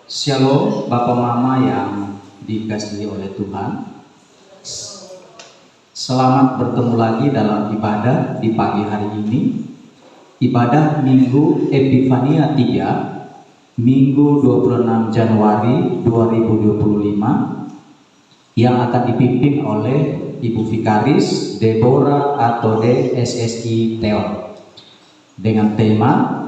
Shalom Bapak Mama yang dikasihi oleh Tuhan. Selamat bertemu lagi dalam ibadah di pagi hari ini. Ibadah Minggu Epifania 3, Minggu 26 Januari 2025 yang akan dipimpin oleh Ibu Vikaris Deborah atau DSSI Theon dengan tema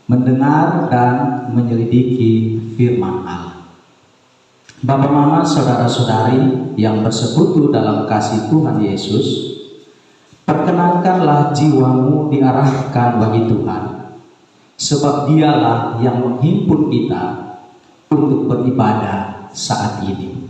mendengar dan menyelidiki firman Allah. Bapak Mama, saudara-saudari yang bersekutu dalam kasih Tuhan Yesus, perkenankanlah jiwamu diarahkan bagi Tuhan, sebab Dialah yang menghimpun kita untuk beribadah saat ini.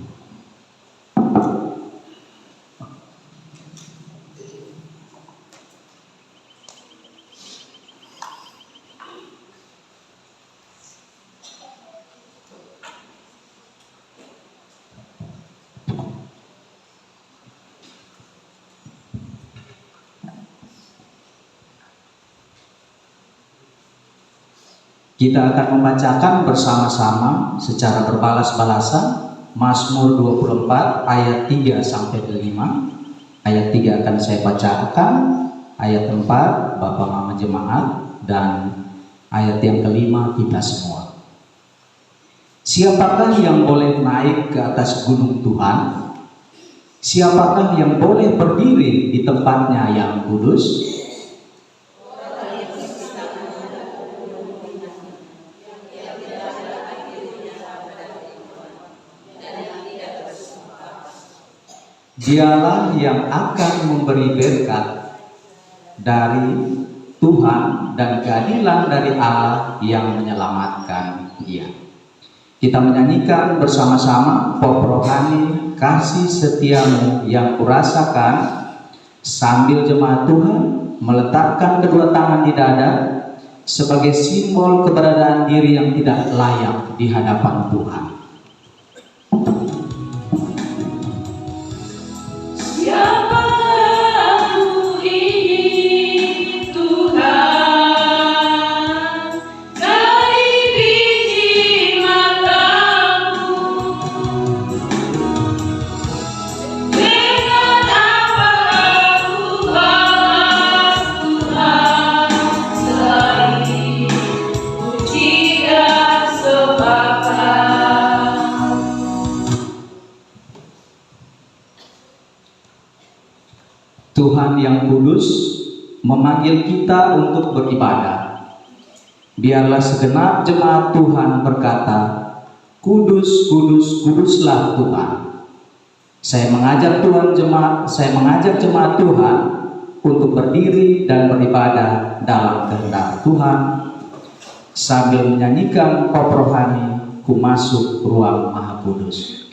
Kita akan membacakan bersama-sama secara berbalas-balasan Mazmur 24 ayat 3 sampai 5. Ayat 3 akan saya bacakan, ayat 4 Bapak Mama Jemaat, dan ayat yang kelima kita semua. Siapakah yang boleh naik ke atas gunung Tuhan? Siapakah yang boleh berdiri di tempatnya yang kudus? Dialah yang akan memberi berkat dari Tuhan dan keadilan dari Allah yang menyelamatkan dia. Kita menyanyikan bersama-sama pop rohani kasih setiamu yang kurasakan, sambil jemaat Tuhan meletakkan kedua tangan di dada sebagai simbol keberadaan diri yang tidak layak di hadapan Tuhan. Tuhan yang kudus memanggil kita untuk beribadah. Biarlah segenap jemaat Tuhan berkata, kudus, kudus, kuduslah Tuhan. Saya mengajak jemaat Tuhan untuk berdiri dan beribadah dalam kehendak Tuhan sambil menyanyikan pop rohani Ku Masuk Ruang Maha Kudus.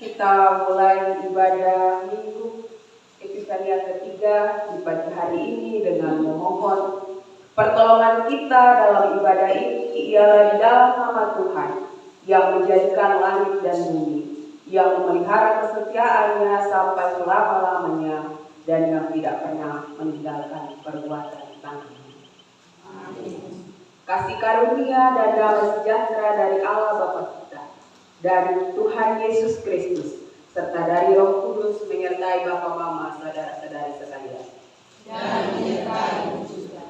Kita mulai ibadah Minggu Epifania ketiga di pagi hari ini dengan memohon pertolongan kita dalam ibadah ini ialah di dalam nama Tuhan yang menjadikan langit dan bumi, yang memelihara kesetiaannya sampai selama-lamanya, dan yang tidak pernah meninggalkan perbuatan tangannya. Kasih karunia dan damai sejahtera dari Allah Bapa kita, dari Tuhan Yesus Kristus, serta dari Roh Kudus menyertai Bapa, Mama, saudara-saudari sekalian. Dan menyertai juga.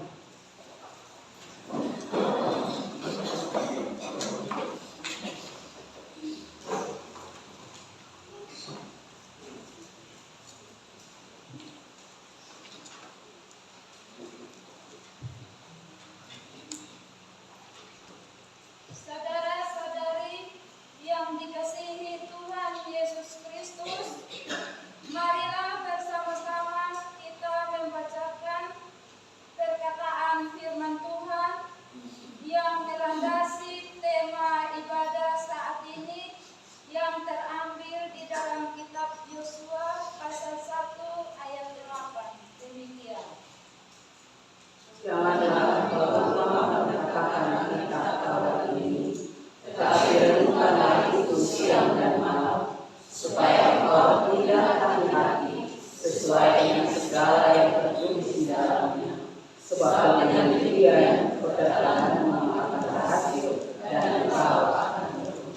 Saudara-saudari yang dikasihi Tuhan Yesus Kristus, marilah bersama-sama kita membacakan perkataan firman Tuhan yang melandasi tema ibadah saat ini, yang terambil di dalam kitab Yosua pasal 1 ayat 8. Demikian. Janganlah engkau mengatakan kita Taurat ini, tetapi renungkanlah itu siang dan malam, supaya engkau tidak hati-hati sesuai dengan segala yang tertulis di dalamnya. Sebab dengan demikian perkataanmu akan berhasil dan engkau akan beruntung.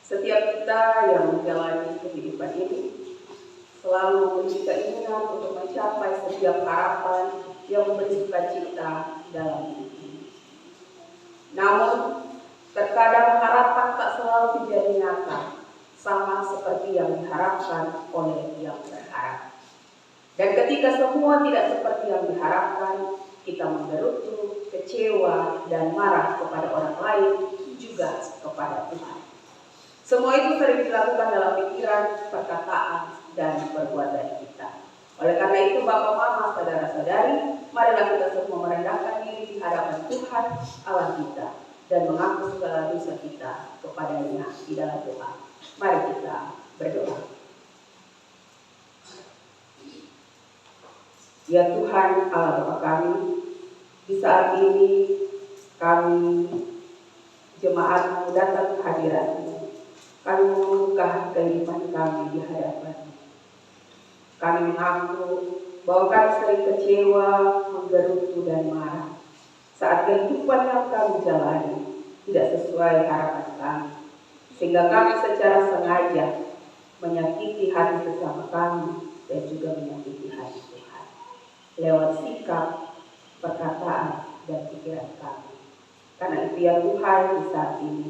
Setiap kita yang menjalani kehidupan ini selalu memiliki keinginan untuk mencapai setiap harapan yang memberi sukacita dalam hidup ini. Namun, terkadang harapan tak selalu menjadi nyata, sama seperti yang diharapkan oleh yang berharap. Dan ketika semua tidak seperti yang diharapkan, kita menggerutu, kecewa, dan marah kepada orang lain, juga kepada Tuhan. Semua itu sering dilakukan dalam pikiran, perkataan, dan perbuatan kita. Oleh karena itu, Bapak, Mama, saudara-saudari, marilah kita semua merendahkan diri di hadapan Tuhan Allah kita dan mengaku segala dosa kita kepadanya di dalam doa. Mari kita berdoa. Ya Tuhan Allah Bapa kami, di saat ini kami jemaat-Mu datang ke hadirat-Mu. Kami membuka kehidupan kami di hadapan-Mu. Kami mengaku bahwa kami sering kecewa, menggerutu, dan marah saat kehidupan yang kami jalani tidak sesuai harapan kami, sehingga kami secara sengaja menyakiti hati sesama kami dan juga menyakiti hati Tuhan lewat sikap, perkataan, dan pikiran kami. Karena itu ya Tuhan, di saat ini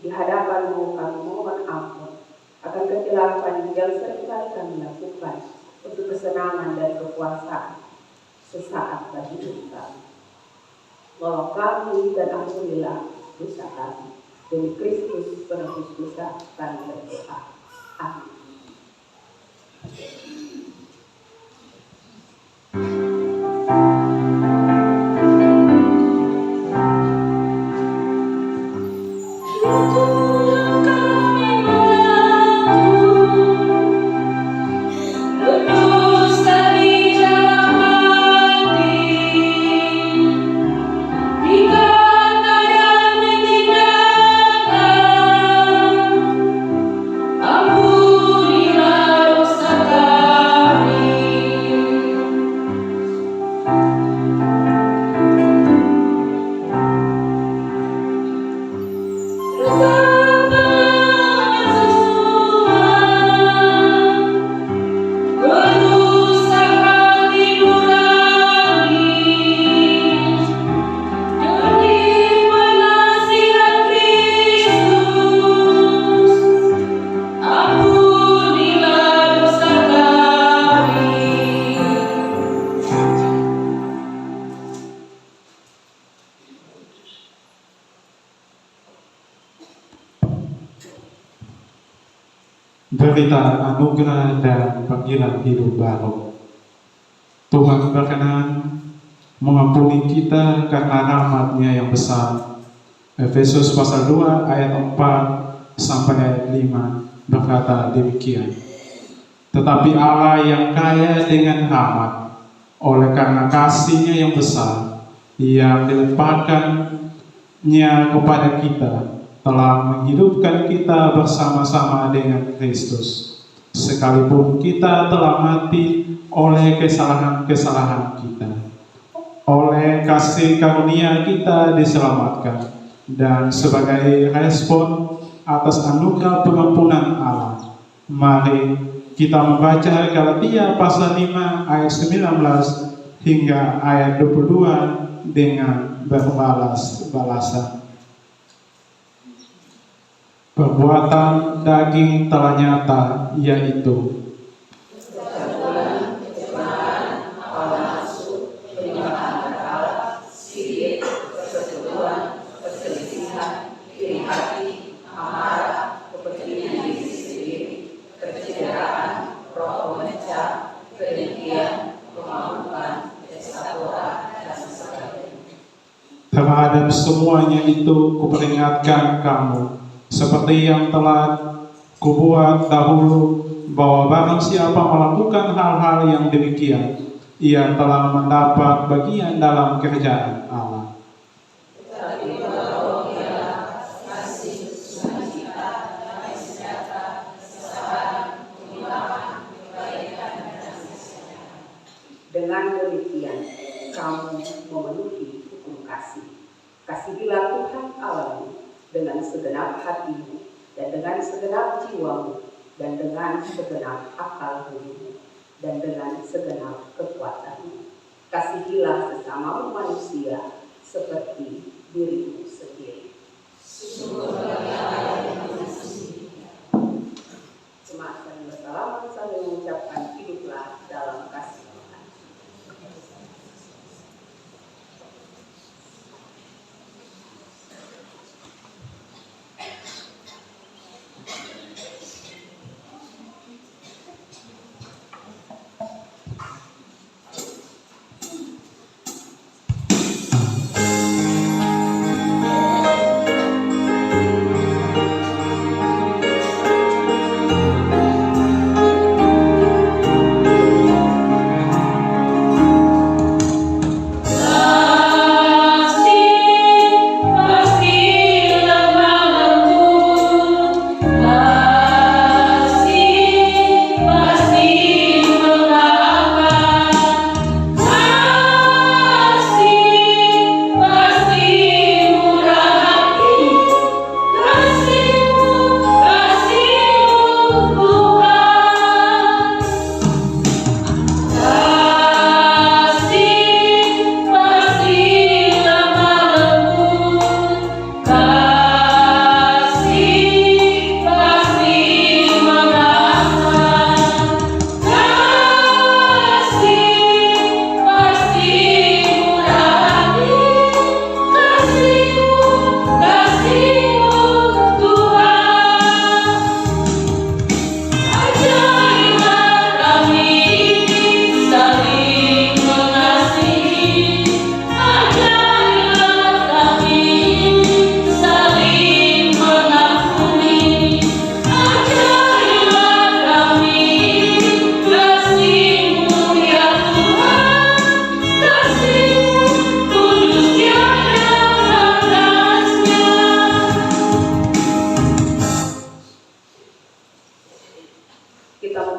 di hadapan-Mu kami mohon ampun akan kecelakaan yang seringkali kami lakukan untuk kesenangan dan kepuasan sesaat bagi hidup kami. Tolong kami dan ampunilah dosa kami. Demi Kristus penebus dosa kami berdoa. Amin. Berita anugerah dan panggilan hidup baru. Tuhan berkenan mengampuni kita karena rahmat-Nya yang besar. Efesus pasal 2 ayat 4 sampai ayat 5 berkata demikian. Tetapi Allah yang kaya dengan rahmat, oleh karena kasih-Nya yang besar, yang dilimpahkan-Nya kepada kita, telah menghidupkan kita bersama-sama dengan Kristus, sekalipun kita telah mati oleh kesalahan-kesalahan kita. Oleh kasih karunia kita diselamatkan, dan sebagai respon atas anugerah pengampunan Allah, mari kita membaca Galatia pasal 5 ayat 19 hingga ayat 22 dengan berbalas-balasan. Perbuatan daging telah nyata, yaitu terhadap semuanya itu kuperingatkan kamu, seperti yang telah kubuat dahulu, bahwa barang siapa melakukan hal-hal yang demikian, ia telah mendapat bagian dalam kerjaan Allah. Dengan demikian, kamu memenuhi hukum kasih. Kasihilah Tuhan Allahmu dengan segenap hatimu, dan dengan segenap jiwamu, dan dengan segenap akal budimu, dan dengan segenap kekuatanmu. Kasihilah sesamamu manusia seperti dirimu sendiri. Jemaat dan bersalaman sambil mengucapkan hiduplah dalam kasih Tuhan.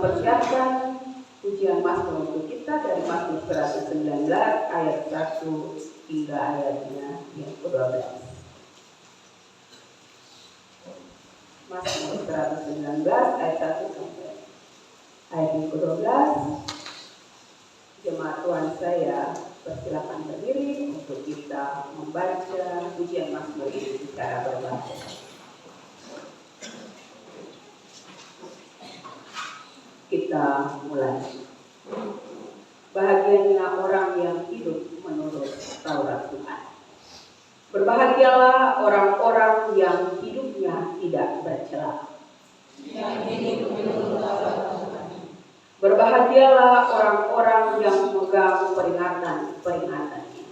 mempersiapkan ujian Mazmur untuk kita dari Mazmur 119 ayat 1 hingga ayatnya yang ke-12. Mazmur 119 ayat 1 sampai ayat yang ke-12. Jemaat Tuhan saya persilakan berdiri untuk kita membaca ujian Mazmur ini secara berbahasa. Kita mulai. Bahagianya orang yang hidup menurut Taurat Tuhan. Berbahagialah orang-orang yang hidupnya tidak bercela. Berbahagialah orang-orang yang memegang peringatan-peringatannya.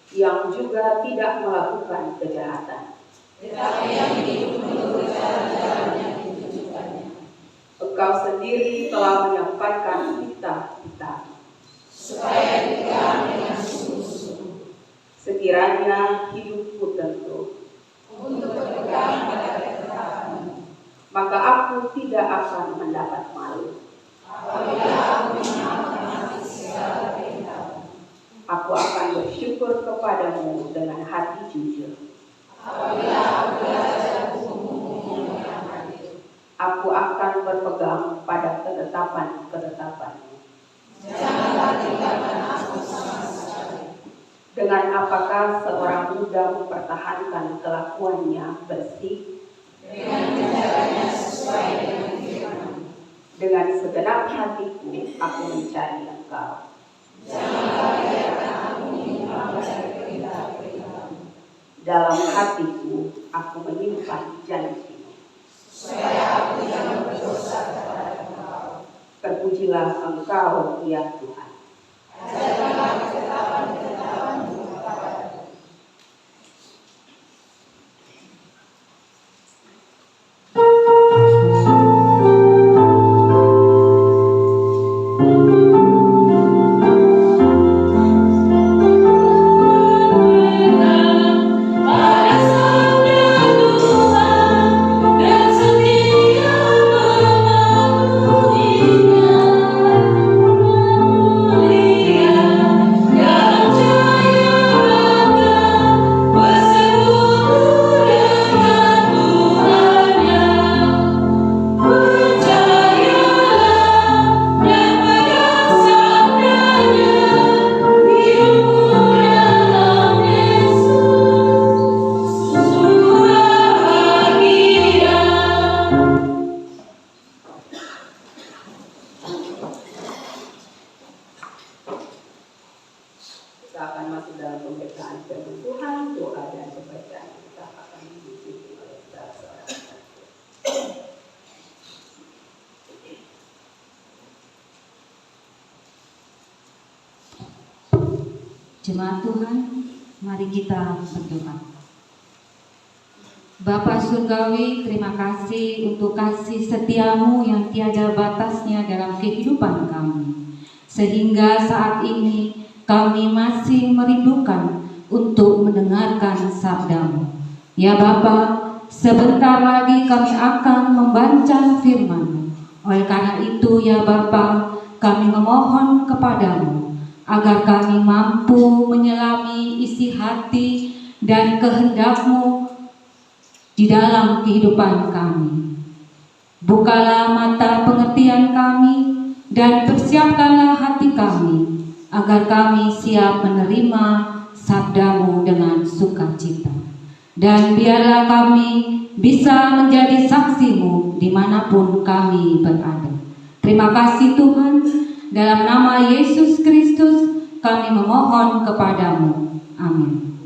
Yang juga tidak melakukan kejahatan. Engkau sendiri telah menyampaikan cita-cita supaya dipegang dengan sungguh-sungguh. Sekiranya hidupku tentu untuk berpegang pada ketetapanmu, maka aku tidak akan mendapat malu. Apabila aku menaati segala perintahmu, aku akan bersyukur kepadamu dengan hati jujur. Apabila aku belajar hukum-hukum yang adil, aku akan berpegang pada ketetapan-ketetapanmu. Janganlah tinggalkan aku sama sekali. Dengan apakah seorang muda mempertahankan kelakuannya bersih? Dengan menjalaninya sesuai dengan firman. Dengan segenap hatiku aku mencari Engkau. Janganlah biarkan aku menyimpang dari perintah-perintahmu. Dalam hatiku aku menyimpan janji-Mu, supaya aku jangan berdosa kepada Engkau. Terpujilah Engkau, ya Tuhan. Ajarkanlah ketetapan-ketetapan-Mu kepadaku. Kita akan masuk dalam pembacaan firman Tuhan, doa dan pembacaan kita akan dipimpin oleh saudara-saudara. Jemaat Tuhan, mari kita berdoa. Bapa Surgawi, terima kasih untuk kasih setiamu yang tiada batasnya dalam kehidupan kami. Sehingga saat ini kami masih merindukan untuk mendengarkan sabdamu. Ya Bapa, sebentar lagi kami akan membaca firman-Mu. Oleh karena itu ya Bapa, kami memohon kepadamu agar kami mampu menyelami isi hati dan kehendak-Mu di dalam kehidupan kami. Bukalah mata pengertian kami dan persiapkanlah hati kami agar kami siap menerima sabda-Mu dengan sukacita. Dan biarlah kami bisa menjadi saksi-Mu dimanapun kami berada. Terima kasih Tuhan, dalam nama Yesus Kristus kami memohon kepadamu. Amin.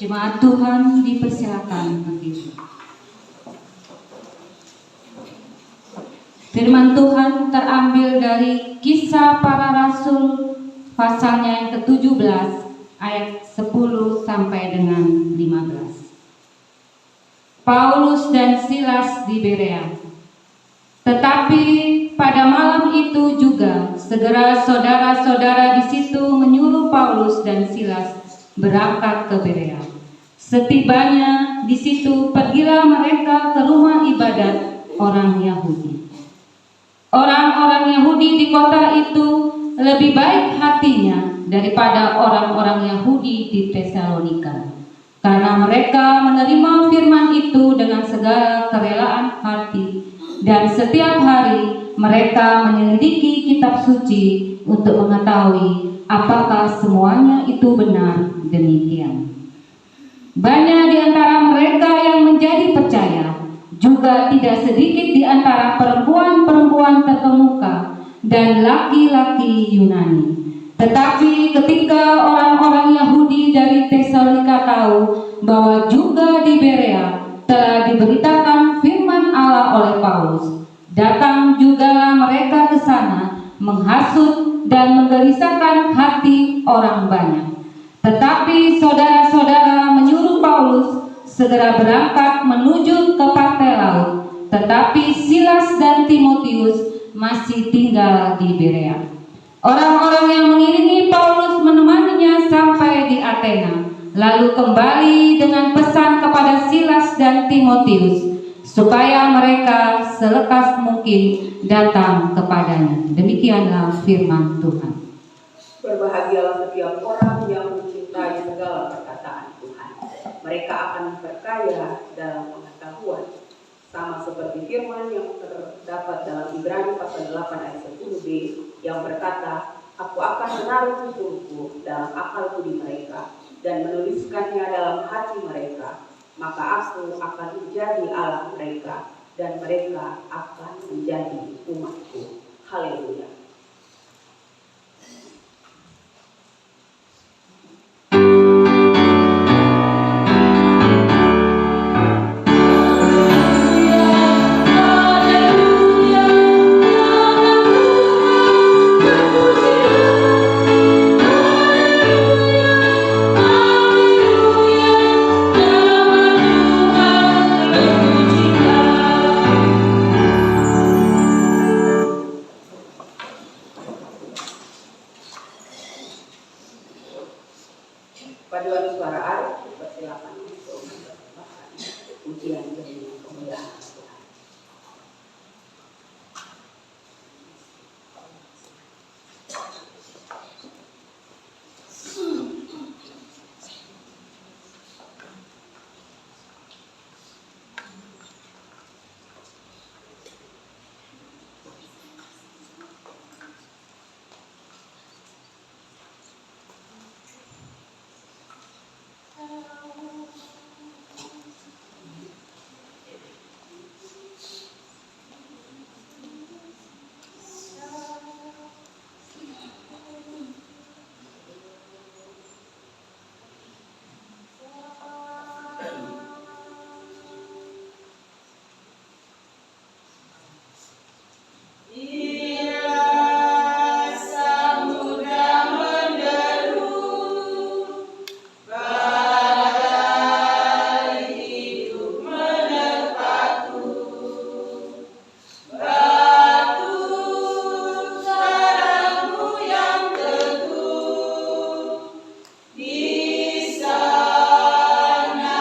Jemaat Tuhan dipersilakan berdiri. Firman Tuhan terambil dari Kisah Para Rasul pasalnya yang ke-17 ayat 10 sampai dengan 15. Paulus dan Silas di Berea. Tetapi pada malam itu juga segera saudara-saudara di situ menyuruh Paulus dan Silas berangkat ke Berea. Setibanya di situ, pergilah mereka ke rumah ibadat orang Yahudi. Orang-orang Yahudi di kota itu lebih baik hatinya daripada orang-orang Yahudi di Tesalonika, karena mereka menerima firman itu dengan segala kerelaan hati, dan setiap hari mereka menyelidiki kitab suci untuk mengetahui apakah semuanya itu benar demikian. Banyak di antara mereka yang menjadi percaya, juga tidak sedikit di antara perempuan-perempuan terkemuka dan laki-laki Yunani. Tetapi ketika orang-orang Yahudi dari Tesalonika tahu bahwa juga di Berea telah diberitakan firman Allah oleh Paulus, datang jugalah mereka ke sana menghasut dan menggelisahkan hati orang banyak. Tetapi saudara-saudara menyuruh Paulus segera berangkat menuju ke pantai laut, tetapi Silas dan Timotius masih tinggal di Berea. Orang-orang yang mengiringi Paulus menemaninya sampai di Athena, lalu kembali dengan pesan kepada Silas dan Timotius supaya mereka selekas mungkin datang kepadanya. Demikianlah firman Tuhan. Berbahagialah setiap orang yang mencintai segala perkataan Tuhan. Mereka akan berkaya dalam pengetahuan. Sama seperti firman yang terdapat dalam Ibrani pasal 8 ayat 10b yang berkata, "Aku akan menaruh tuturku dalam akal budi mereka dan menuliskannya dalam hati mereka. Maka aku akan menjadi Allah mereka dan mereka akan menjadi umatku." Haleluya. Paduan suara Arif dipersilakan untuk mempersembahkan pujian demi kemuliaan Tuhan. Di sana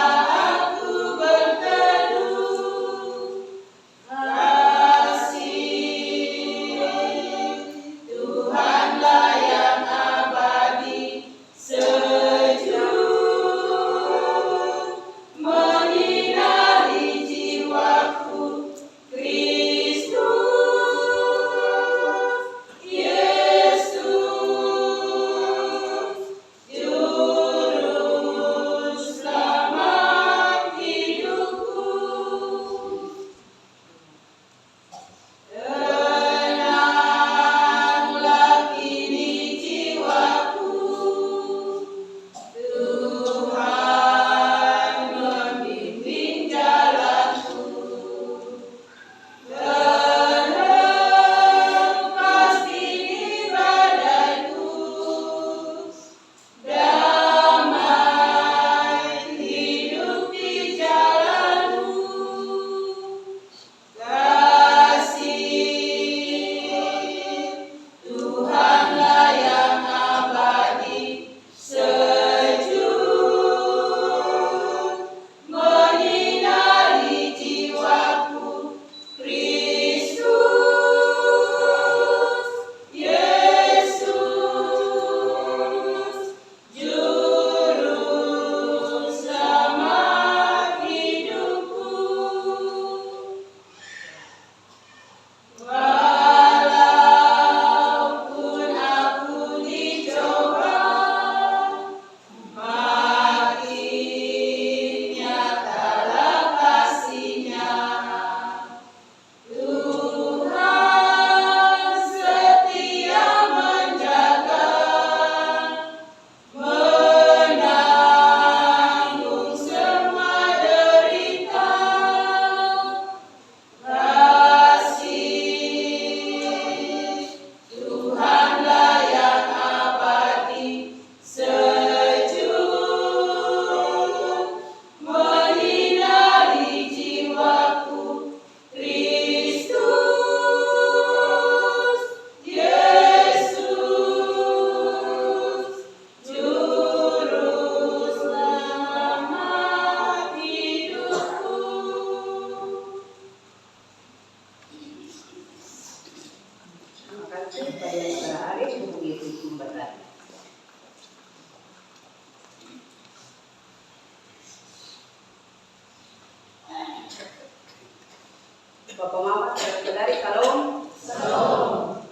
Bapak Mama, saudara-saudari, salam. Salam.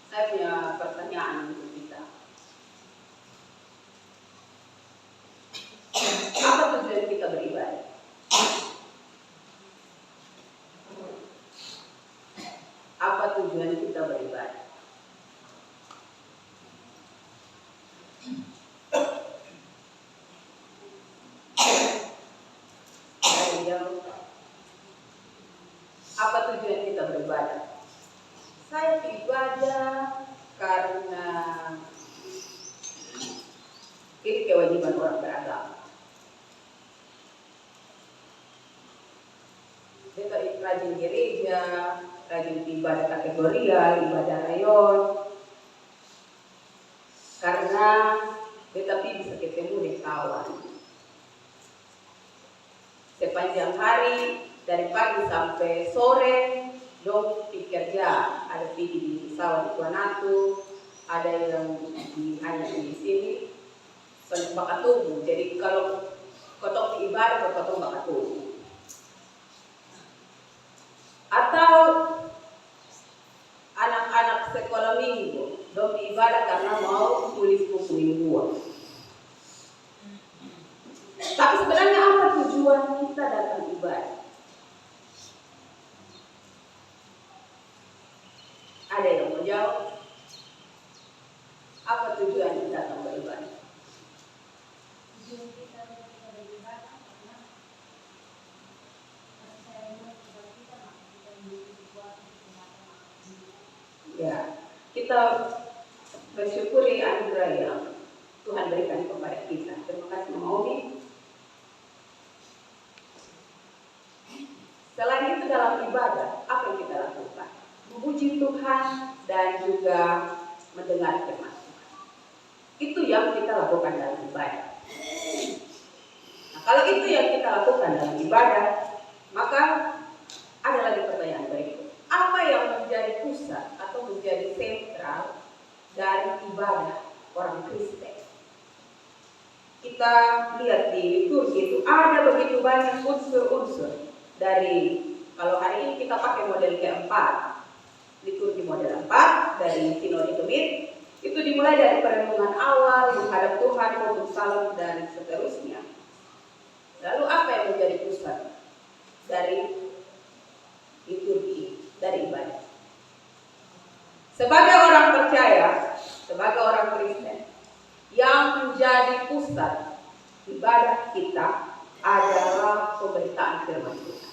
Saya punya pertanyaan untuk kita. Apa tujuan kita beribadah? Apa tujuan kita beribadah? Apa tujuan kita beribadah? Saya beribadah karena ini kewajiban orang beragama. Kita rajin gereja, rajin ibadah kategorial, ibadah rayon, karena tetapi bisa ketemu dengan kawan. Sepanjang hari dari pagi sampai sore dong kerja, ada pergi di sawah di Kuanatu, ada yang hanya di sini, soalnya bakat tubuh. Jadi kalau kotong ibadah, kotong bakat tubuh. Atau anak-anak sekolah minggu dong ibadah karena mau tulis buku mingguan. Tapi sebenarnya apa tujuan kita datang ibadah? Ada yang mau jawab? Apa tujuan kita datang beribadah? Tujuan kita beribadah karena kasih sayang kepada kita, maka kita memiliki sesuatu Ya, kita bersyukuri anugerah yang Tuhan berikan kepada kita. Terima kasih Mama Omi. Selain itu dalam ibadah, apa yang kita lakukan? Memuji Tuhan dan juga mendengar firman Tuhan. Itu yang kita lakukan dalam ibadah. Nah, kalau itu yang kita lakukan dalam ibadah, maka ada lagi pertanyaan berikut. Apa yang menjadi pusat atau menjadi sentral dari ibadah orang Kristen? Kita lihat di liturgi itu ada begitu banyak unsur-unsur. Dari kalau hari ini kita pakai model keempat, liturgi model 4 dari Sinode Kemit, itu dimulai dari perenungan awal, menghadap Tuhan, khotbah salam dan seterusnya. Lalu apa yang menjadi pusat dari liturgi, dari ibadah? Sebagai orang percaya, sebagai orang Kristen, yang menjadi pusat ibadah kita adalah pemberitaan firman Tuhan.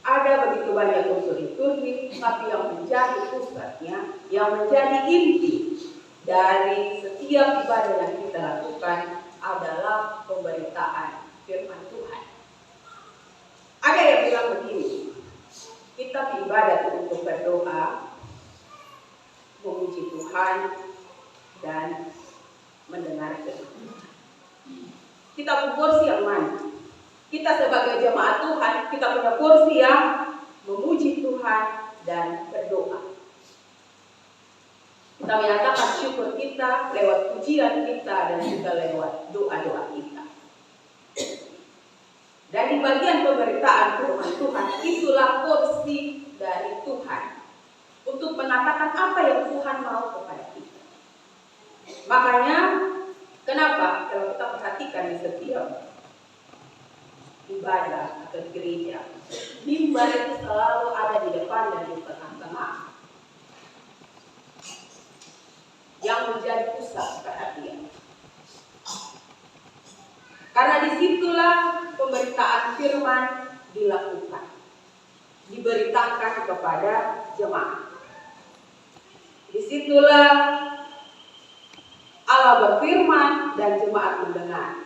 Ada begitu banyak unsur liturgi, tapi yang menjadi pusatnya, yang menjadi inti dari setiap ibadah yang kita lakukan adalah pemberitaan firman Tuhan. Ada yang bilang begini, kita beribadah untuk berdoa, memuji Tuhan, dan mendengar firman Tuhan. Kita punya porsi yang mana? Kita sebagai jemaat Tuhan, kita punya porsi yang memuji Tuhan dan berdoa. Kita menyatakan syukur kita lewat pujian kita dan juga lewat doa-doa kita. Dan di bagian pemberitaan firman Tuhan, itulah porsi dari Tuhan untuk menatakan apa yang Tuhan mau kepada kita. Makanya, kenapa kalau kita perhatikan di setiap ibadah atau gereja, mimbar itu selalu ada di depan dan di tengah-tengah, yang menjadi pusat perhatian. Karena disitulah pemberitaan firman dilakukan, diberitakan kepada jemaat. Disitulah Allah berfirman dan jemaat mendengar.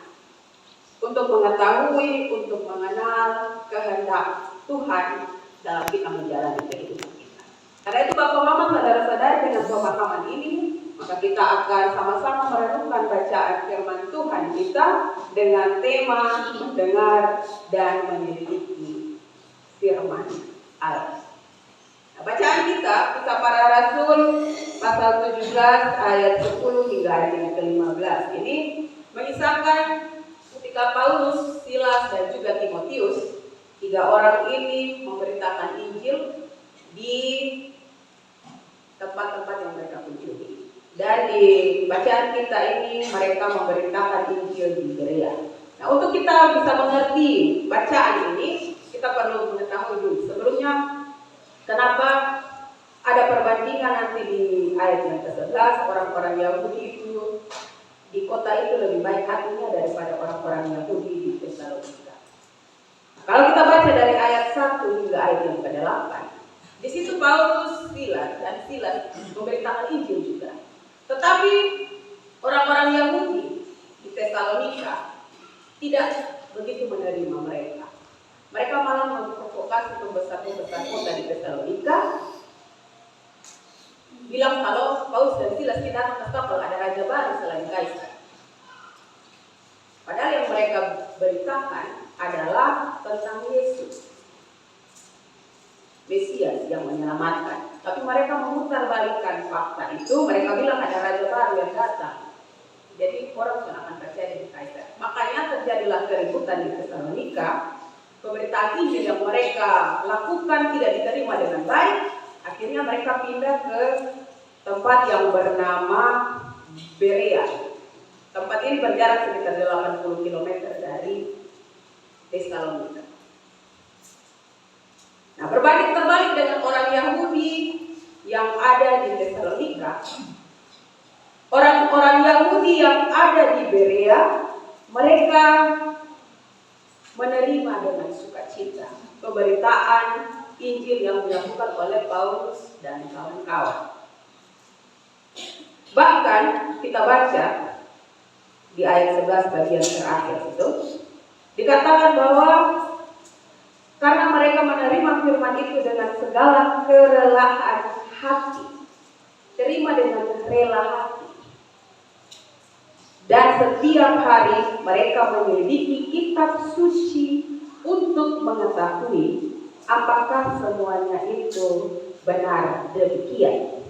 Untuk mengetahui, untuk mengenal kehendak Tuhan dalam kita menjalani kehidupan kita. Karena itu Bapak Mama, saudara-saudara, dengan pemahaman ini, maka kita akan sama-sama merenungkan bacaan firman Tuhan kita dengan tema mendengar dan menyelidiki firman Allah. Nah, bacaan kita, Kisah Para Rasul pasal 17 ayat 10 hingga ayat yang ke-15 ini mengisahkan ketika Paulus, Silas dan juga Timotius 3 orang ini memberitakan Injil di tempat-tempat yang mereka kunjungi. Dan di bacaan kita ini mereka memberitakan Injil di Berea. Nah, untuk kita bisa mengerti bacaan ini, kita perlu mengetahui dulu sebelumnya kenapa ada perbandingan nanti di ayat yang ke-11, orang-orang Yahudi itu di kota itu lebih baik hatinya daripada orang-orang Yahudi di Tesalonika. Kalau kita baca dari ayat 1 hingga ayat yang ke-8, di situ Paulus, Silas memberitakan Injil juga. Tetapi orang-orang Yahudi di Tesalonika tidak begitu menerima mereka. Mereka malah memprovokasi pembesar-pembesar kota di Tesalonika, bilang kalau Paulus dan Silas tidak akan kalau ada raja baru selain Kaisar. Padahal yang mereka beritakan adalah tentang Yesus, Mesias yang menyelamatkan. Tapi mereka memutarbalikkan fakta itu. Mereka bilang ada raja baru yang datang, jadi orang akan percaya di Kaisar. Makanya terjadilah keributan di Tesalonika. Pemberitaan Injil yang mereka lakukan tidak diterima dengan baik. Akhirnya mereka pindah ke tempat yang bernama Berea. Tempat ini berjarak sekitar 80 km dari Tesalonika. Nah, berbanding terbalik dengan orang Yahudi yang ada di Tesalonika, orang-orang Yahudi yang ada di Berea, mereka menerima dengan sukacita pemberitaan Injil yang dilakukan oleh Paulus dan kawan-kawan. Bahkan kita baca di ayat 11 bagian terakhir itu dikatakan bahwa karena mereka menerima firman itu dengan segala kerelaan hati, terima dengan rela hati, dan setiap hari mereka menyelidiki kitab suci untuk mengetahui apakah semuanya itu benar demikian.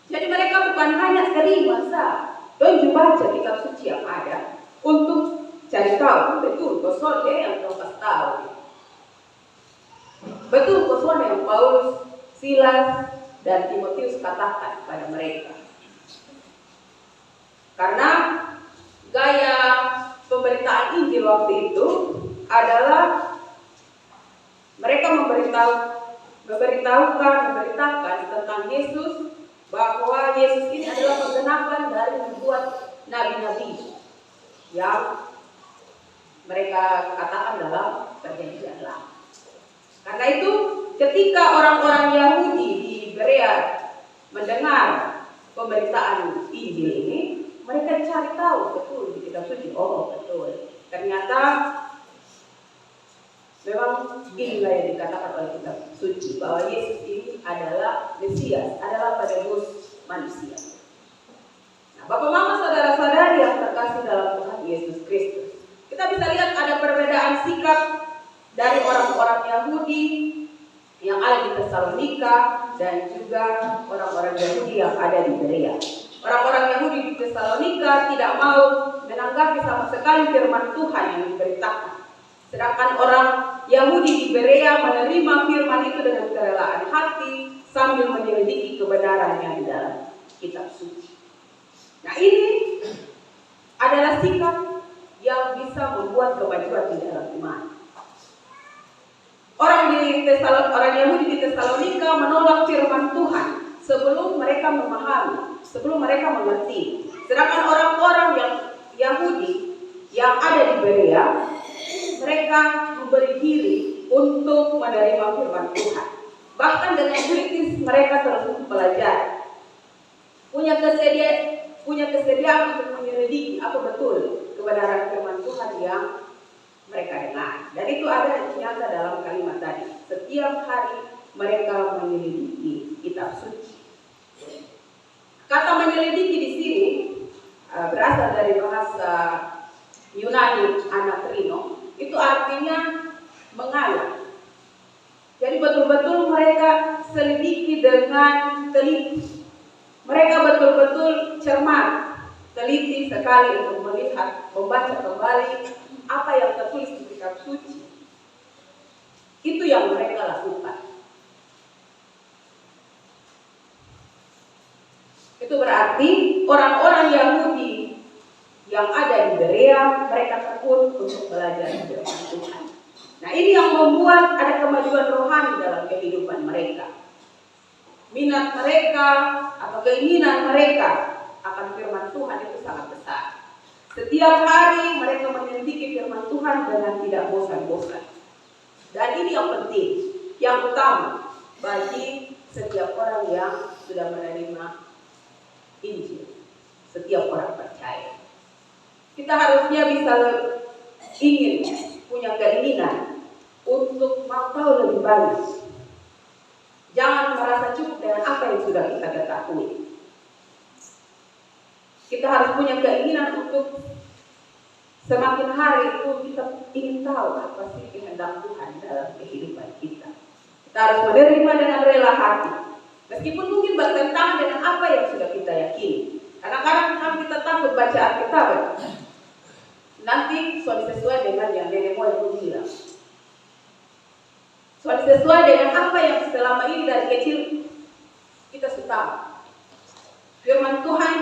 Jadi mereka bukan hanya terima dan baca kitab suci yang ada untuk cari tahu betul kosong yang mereka tahu. Betul kosong yang Paulus, Silas, dan Timotius katakan pada mereka. Karena gaya pemberitaan Injil waktu itu adalah mereka memberitakan tentang Yesus, bahwa Yesus ini adalah penggenapan dari membuat nabi-nabi yang mereka katakan dalam perjanjian lama. Karena itu ketika orang-orang Yahudi di Berea mendengar pemberitaan Injil ini, mereka cari tahu betul di kitab suci. Oh betul, ternyata memang inilah yang dikatakan oleh kitab suci, bahwa Yesus ini adalah Mesias, adalah penebus manusia. Nah, Bapak Mama, saudara-saudari yang terkasih dalam Tuhan Yesus Kristus, kita bisa lihat ada perbedaan sikap dari orang-orang Yahudi yang ada di Tesalonika dan juga orang-orang Yahudi yang ada di Berea. Orang-orang Yahudi di Tesalonika tidak mau menanggapi sama sekali firman Tuhan yang diberitakan. Sedangkan orang Yahudi di Berea menerima firman itu dengan kerelaan hati sambil menyelidiki kebenarannya di dalam kitab suci. Nah, ini adalah sikap yang bisa membuat kemajuan di dalam iman. Orang Yahudi di Tesalonika menolak firman Tuhan sebelum mereka memahami, sebelum mereka mengerti. Sedangkan orang-orang yang Yahudi yang ada di Berea, mereka memberi diri untuk menerima firman Tuhan. Bahkan dengan kritis mereka terus belajar, punya kesediaan untuk menyelidiki apa betul kebenaran firman Tuhan yang mereka dengar. Dan itu ada nyata dalam kalimat tadi. Setiap hari mereka menyelidiki kitab suci. Kata menyelidiki di sini berasal dari bahasa Yunani anakrino. Itu artinya mengalah. Jadi betul-betul mereka selidiki dengan teliti. Mereka betul-betul cermat, teliti sekali untuk melihat, membaca kembali apa yang tertulis di kitab suci. Itu yang mereka lakukan. Itu berarti orang-orang Yahudi yang ada di Berea, mereka tekun untuk belajar firman Tuhan. Nah, ini yang membuat ada kemajuan rohani dalam kehidupan mereka. Minat mereka atau keinginan mereka akan firman Tuhan itu sangat besar. Setiap hari mereka menyelidiki firman Tuhan dengan tidak bosan-bosan. Dan ini yang penting, yang utama bagi setiap orang yang sudah menerima Injil, setiap orang percaya. Kita harusnya bisa ingin punya keinginan untuk mau tahu lebih banyak. Jangan merasa cukup dengan apa yang sudah kita ketahui. Kita harus punya keinginan untuk semakin hari itu kita ingin tahu apa sih kehendak Tuhan dalam kehidupan kita. Kita harus menerima dengan rela hati, meskipun mungkin bertentangan dengan apa yang sudah kita yakini. Kadang-kadang kita takut baca Alkitab, nanti soal sesuai dengan yang nenek moyang bilang. Soal sesuai dengan apa yang selama ini dari kecil kita suka. Firman Tuhan,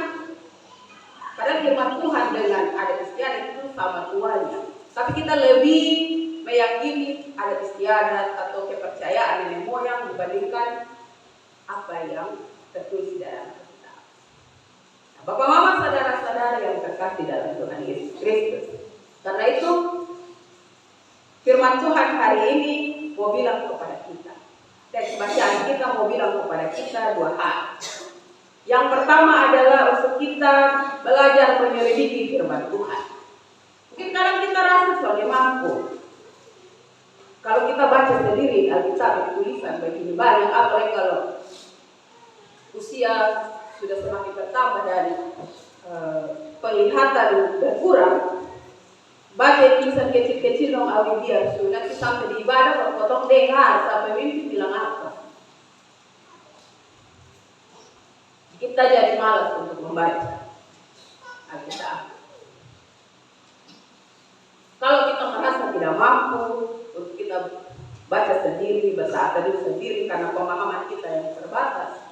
padahal firman Tuhan dengan adat istiadat itu sama tuanya. Tapi kita lebih meyakini adat istiadat atau kepercayaan nenek moyang dibandingkan apa yang tertulis dalam Alkitab. Nah, Bapak Mama, saudara-saudara yang terkasih dalam Tuhan Yesus Kristus. Karena itu firman Tuhan hari ini mau bilang kepada kita, dan bacaan kita mau bilang kepada kita dua hal. Yang pertama adalah untuk kita belajar menyelidiki firman Tuhan. Mungkin kadang kita rasa soalnya mampu. Kalau kita baca sendiri Alkitab tulisan begini banyak, apalagi kalau usia sudah semakin bertambah dan penglihatan berkurang, baca tulisan kecil-kecil dong awi biar nanti sampai di ibadah potong dengar sampai mimpi bilang apa. Kita jadi malas untuk membaca Alkitab. Kalau kita merasa tidak mampu untuk kita baca sendiri, bahasa akademik sendiri karena pemahaman kita yang terbatas,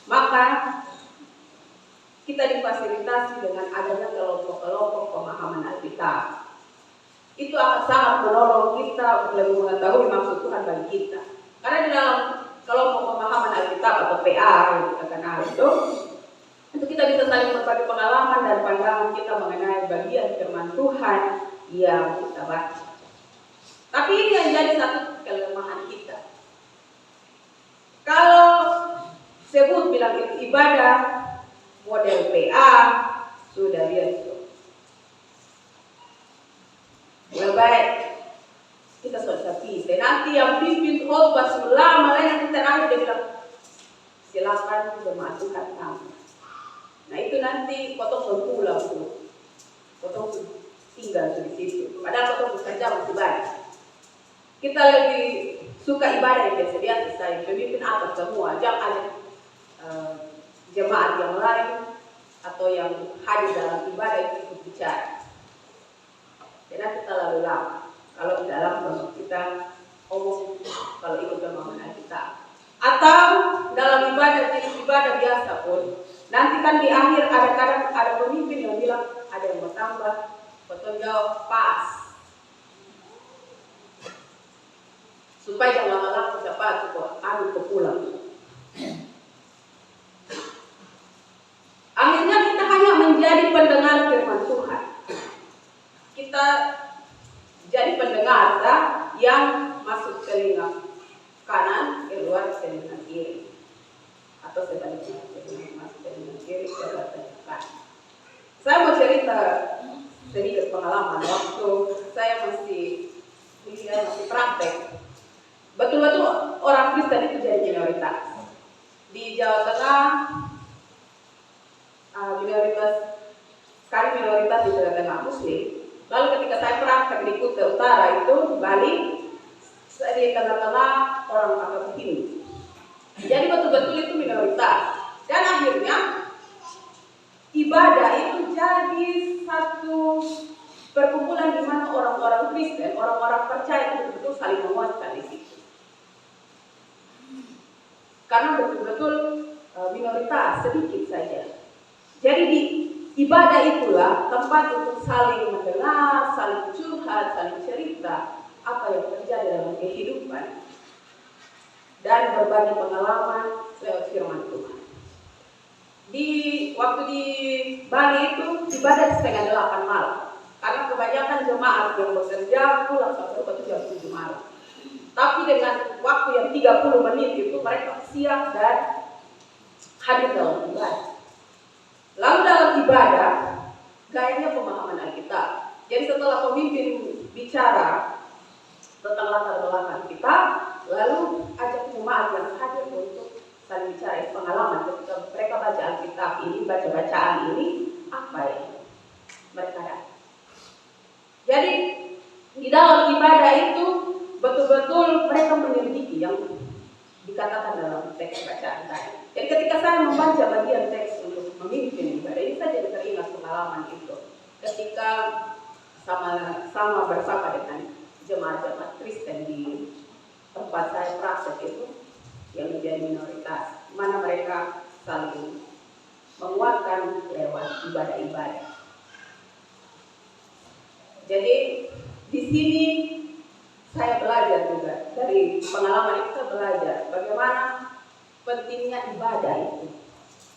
maka kita difasilitasi dengan adanya kelompok-kelompok pemahaman Alkitab. Itu akan sangat menolong kita untuk lebih mengetahui maksud Tuhan bagi kita. Karena di dalam kelompok pemahaman Alkitab atau PA yang kita kenal itu kita bisa saling berbagi pengalaman dan pandangan kita mengenai bagian firman Tuhan yang kita baca. Tapi ini yang jadi satu kelemahan kita. Kalau sebut bilang itu ibadah model PA sudah biasa. Lebih baik kita sudah bisa. Nanti yang pimpin khotbah selama lain kita terakhir dia bilang silakan jemaat Tuhan kamu. Nah itu nanti potong berpulang tuh, potong tinggal di situ. Padahal potong bekerja masih banyak. Kita lebih suka ibadah yang biasa-biasa saja. Pemimpin atas semua, jangan ada jemaat yang lain atau yang hadir dalam ibadah itu ikut bicara. Jadi kita lalu lama. Kalau di dalam kita omong kalau ikut pemahaman kita, atau dalam ibadah jenis ibadah biasa pun, nanti kan di akhir ada kadang ada pemimpin yang bilang ada yang mau tambah, potong jawab pas, supaya jangan lama-lama cepat kok ambil ke pulang. Akhirnya kita hanya menjadi pendengar firman Tuhan. Kita jadi pendengar yang masuk telinga kanan, keluar telinga kiri, atau sebaliknya masuk telinga kiri, keluar telinga kanan. Saya mau cerita sedikit pengalaman waktu saya masih praktek. Betul-betul orang Kristen itu jadi minoritas di Jawa Tengah. Minoritas di tengah Muslim. Lalu ketika saya praktek di Kuta Utara itu Bali, saya di tengah-tengah orang agama Hindu. Jadi betul-betul itu minoritas. Dan akhirnya ibadah itu jadi satu perkumpulan di mana orang-orang Kristen, orang-orang percaya betul-betul saling menguatkan di situ. Karena betul-betul minoritas sedikit saja. Jadi di ibadah itulah tempat untuk saling mendengar, saling curhat, saling cerita apa yang terjadi dalam kehidupan dan berbagi pengalaman lewat firman Tuhan. Waktu di Bali itu ibadah 7:30 malam, karena kebanyakan jemaat yang bekerja pulang sampai jam 7 malam. Tapi dengan waktu yang 30 menit itu mereka siap dan hadir dalam ibadah. Lalu dalam ibadah, gayanya pemahaman Alkitab. Jadi setelah pemimpin bicara tentang latar belakang kita, lalu ajak jemaat yang hadir untuk saling bicara pengalaman ketika mereka baca Alkitab ini, baca-bacaan ini, apa yang mereka dapat. Jadi di dalam ibadah itu betul-betul mereka menyelidiki yang dikatakan dalam teks bacaan tadi. Jadi ketika saya membaca bagian teks untuk memimpin ibadah ini, saya jadi teringat pengalaman itu. Ketika sama bersama dengan jemaat-jemaat Kristen di tempat saya praktek itu, yang menjadi minoritas, mana mereka saling menguatkan lewat ibadah-ibadah. Jadi di sini saya belajar juga dari pengalaman itu, saya belajar bagaimana pentingnya ibadah itu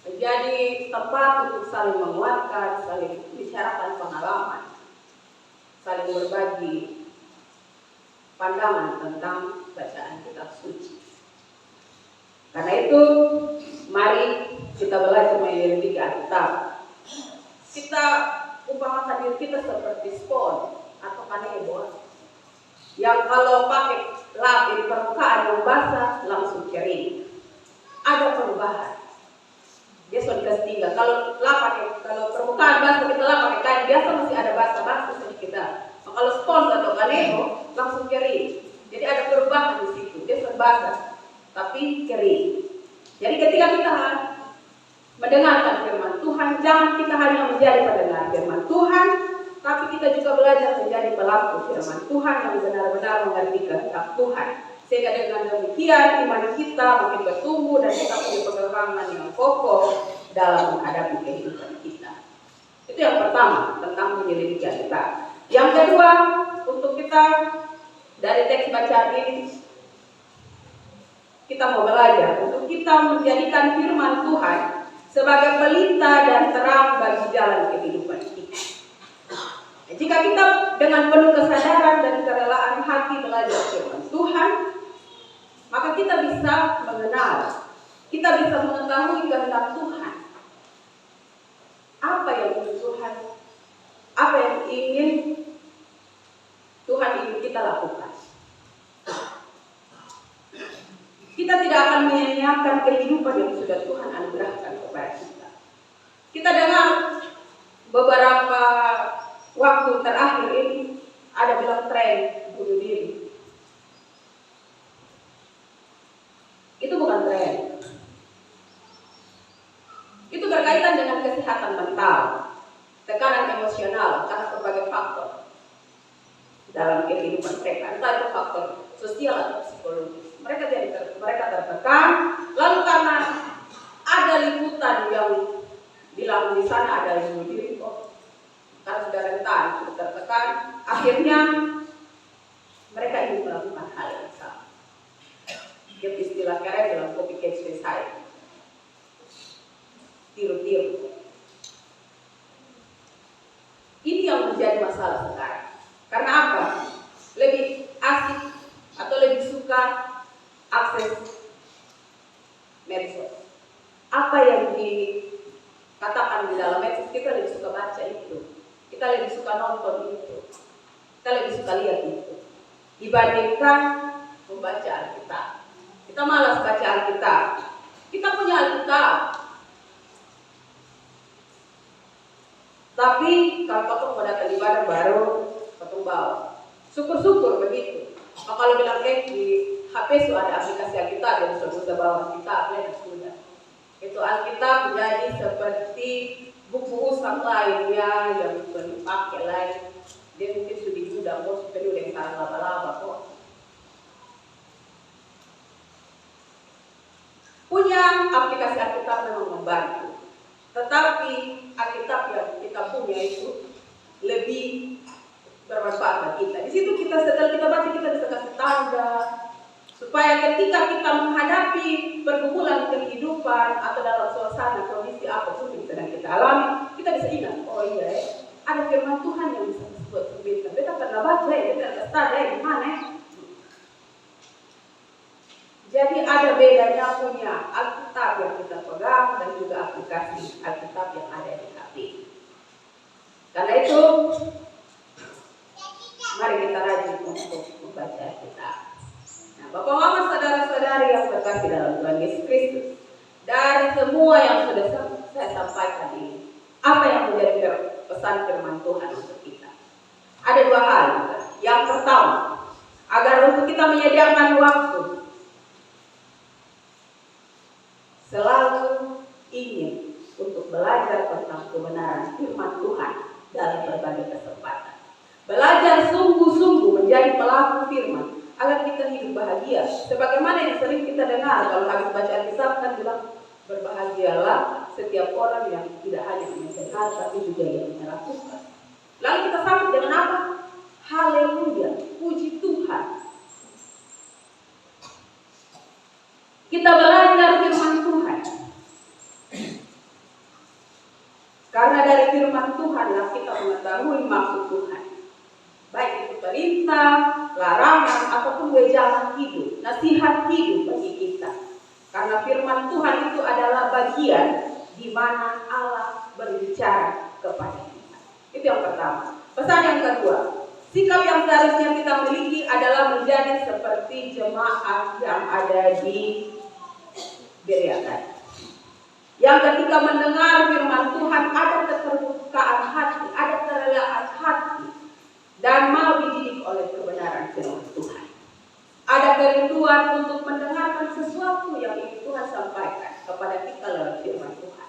menjadi tempat untuk saling menguatkan, saling bicarakan pengalaman, saling berbagi pandangan tentang bacaan kitab suci. Karena itu, mari kita belajar menyelidiki Alkitab. Kita umpamakan diri kita seperti spons atau kanebo yang kalau pakai lap di permukaan yang basah langsung kering. Ada perubahan. Dia sudah dikasih tiga. Kalau permukaan basah kita lap pakai kain biasa masih ada basah-basah sedikit. Kalau spons atau kanebo langsung kering. Jadi ada perubahan di situ. Dia sudah basah tapi kering. Jadi ketika kita mendengarkan firman Tuhan, jangan kita hanya menjadi pendengar firman Tuhan, tapi kita juga belajar menjadi pelaku firman Tuhan yang benar-benar mengerti kehendak Tuhan. Sehingga dengan demikian iman kita makin bertumbuh dan kita punya pegangan yang kokoh dalam menghadapi kehidupan kita. Itu yang pertama tentang menyelidiki Alkitab. Yang kedua, untuk kita dari teks bacaan ini kita mau belajar untuk kita menjadikan firman Tuhan sebagai pelita dan terang bagi jalan kehidupan kita. Jika kita dengan penuh kesadaran dan kerelaan hati belajar firman Tuhan, maka kita bisa mengenal, kita bisa mengetahui kehendak Tuhan. Apa yang ingin Tuhan, apa yang ingin Tuhan ingin kita lakukan. Kita tidak akan menyia-nyiakan kehidupan yang sudah Tuhan anugerahkan kepada kita. Kita dengar beberapa waktu terakhir ini ada bilang tren bunuh diri. Itu bukan tren. Itu berkaitan dengan kesehatan mental, tekanan emosional karena berbagai faktor dalam kehidupan mereka. Entah itu faktor sosial atau psikologis. Mereka tertekan, lalu karena ada liputan yang bilang di sana ada yang bunuh diri, karena sudah rentan, sudah tertekan, akhirnya mereka ingin melakukan hal yang sama. Yang istilah keren bilang copycat suicide, tiru-tiru. Ini yang menjadi masalah sekarang. Karena apa? Lebih asik atau lebih suka akses medsos. Apa yang dikatakan di dalam medsos, kita lebih suka baca itu. Kita lebih suka nonton itu. Kita lebih suka lihat itu. Dibandingkan membaca Alkitab. Kita malas baca Alkitab. Kita punya Alkitab. Tapi kalau ketemu mau datang ibadah baru ketemu bawa. Syukur-syukur begitu. Kalau bilang di HP sudah ada aplikasi Alkitab yang sudah bawa Alkitab ya sudah. Itu Alkitab menjadi seperti buku usang lainnya yang dipakai lain. Dia mungkin sudah diundang, bos sudah yang sarang laba-laba kok. Punya aplikasi Alkitab memang membantu, tetapi Alkitab yang kita punya itu lebih bermanfaat bagi kita. Di situ kita setelah kita baca kita bisa kasih tanda supaya ketika kita menghadapi pergumulan kehidupan atau dalam suasana kondisi apapun yang sedang kita alami, kita bisa ingat, oh iya ya, ada firman Tuhan yang bisa buat sebutkan. Kita pernah baca ya, kita kasih tanda ya gimana ya. Jadi ada bedanya punya Alkitab yang kita pegang dan juga aplikasi Alkitab yang ada di HP. Karena itu, mari kita rajin untuk membaca Alkitab. Nah, Bapak Mama, saudara-saudari yang terkasih dalam Tuhan Yesus Kristus, dari semua yang sudah saya sampaikan ini, apa yang menjadi pesan firman Tuhan untuk kita? Ada dua hal. Yang pertama, agar untuk kita menyediakan waktu, selalu ingin untuk belajar tentang kebenaran firman Tuhan dalam berbagai kesempatan. Belajar sungguh-sungguh menjadi pelaku firman agar kita hidup bahagia. Sebagaimana yang sering kita dengar kalau habis baca Alkitab kan bilang, berbahagialah setiap orang yang tidak hanya mendengar tapi juga yang melakukan. Lalu kita sambut dengan apa? Haleluya, puji Tuhan. Kita belajar firman Tuhan. Karena dari firman Tuhanlah kita mengetahui maksud Tuhan. Baik itu perintah, larangan, ataupun wejangan hidup, nasihat hidup bagi kita. Karena firman Tuhan itu adalah bagian di mana Allah berbicara kepada kita. Itu yang pertama. Pesan yang kedua, sikap yang seharusnya kita miliki adalah menjadi seperti jemaat yang ada di Berea tadi. Yang ketika mendengar firman Tuhan ada keterbukaan hati, ada kerelaan hati, dan mau dididik oleh kebenaran firman Tuhan. Ada kerinduan untuk mendengarkan sesuatu yang ingin Tuhan sampaikan kepada kita lewat firman Tuhan.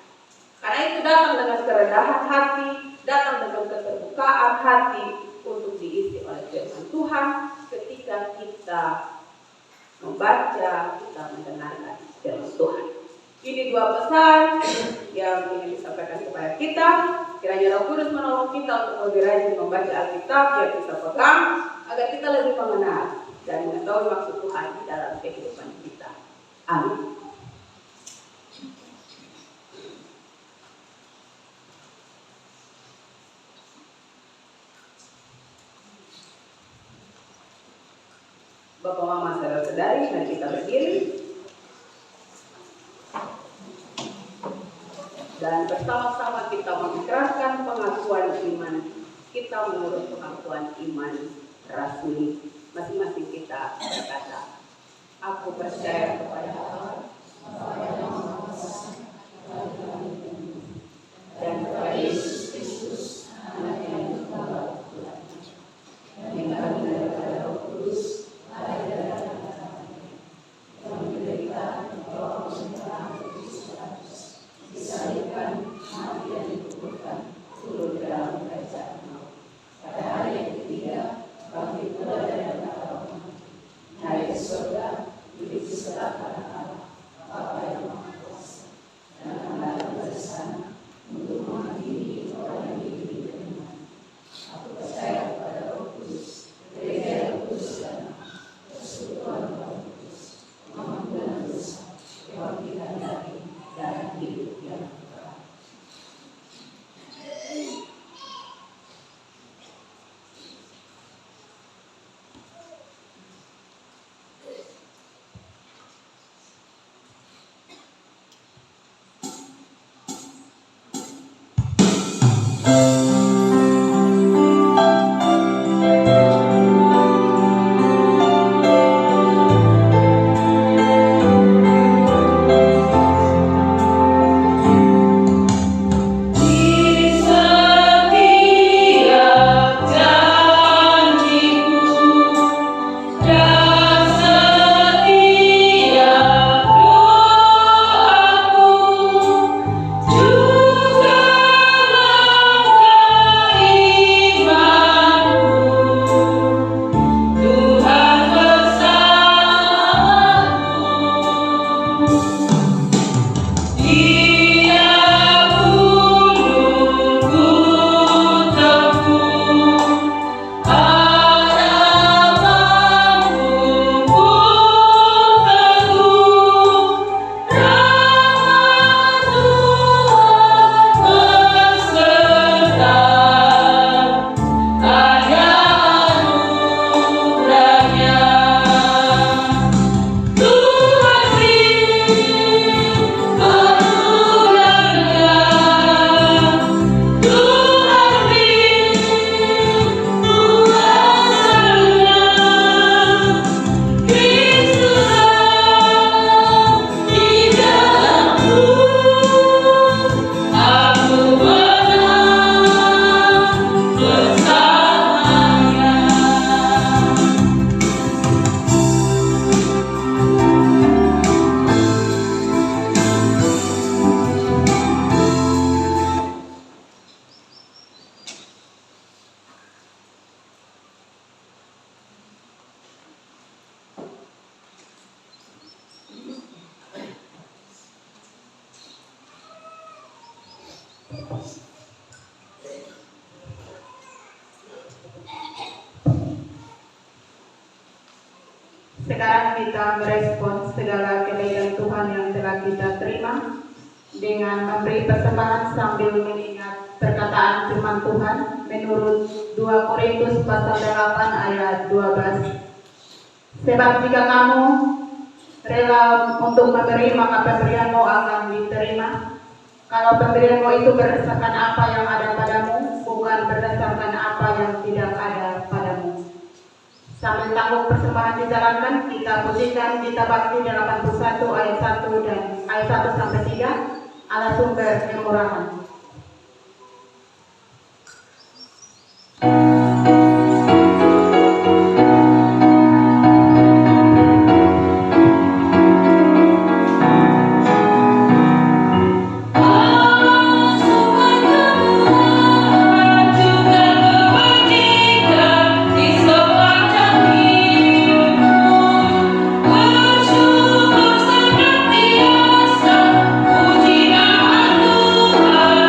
Karena itu datang dengan kerendahan hati, datang dengan keterbukaan hati untuk diisi oleh firman Tuhan ketika kita membaca, kita mendengarkan firman Tuhan. Ini dua pesan yang ingin disampaikan kepada kita. Kiranya Roh Kudus menolong kita untuk lebih rajin membaca Alkitab yang kita pegang agar kita lebih mengenal dan mengetahui maksud Tuhan di dalam kehidupan kita. Amin. Bapak, Mama, saudara-saudari, mari kita berdiri dan bersama-sama kita mengikrarkan pengakuan iman kita menurut pengakuan iman rasuli. Masing-masing kita berkata, aku percaya kepada Allah dan kepada Yesus Kristus, Anak yang ditunggal Tuhan, yang kami dari Roh Kudus, ada dalam yang menderita Roh Kristus, disalibkan, mati dan dikuburkan, turun ke dalam kerajaan maut. Pada hari yang ketiga, bangkit pula dari antara orang mati, naik ke surga, duduk di sebelah kanan Allah, Bapa yang Maha Kuasa, dan akan datang sekarang kita merespons segala kebaikan Tuhan yang telah kita terima dengan memberi persembahan sambil mengingat perkataan firman Tuhan menurut 2 Korintus pasal 8 ayat 12. Sebab jika kamu rela untuk memberi, maka pemberianmu akan diterima. Kalau pemberianmu itu berdasarkan apa yang ada padamu, bukan berdasarkan apa yang tidak ada padamu. Sambil tangguh persembahan dijalankan, kita pujikan Gita Bakti 81 ayat 1 dan ayat 1 sampai 3, Allah sumber kemurahan. Bersyukur senantiasa, puji nama Tuhan.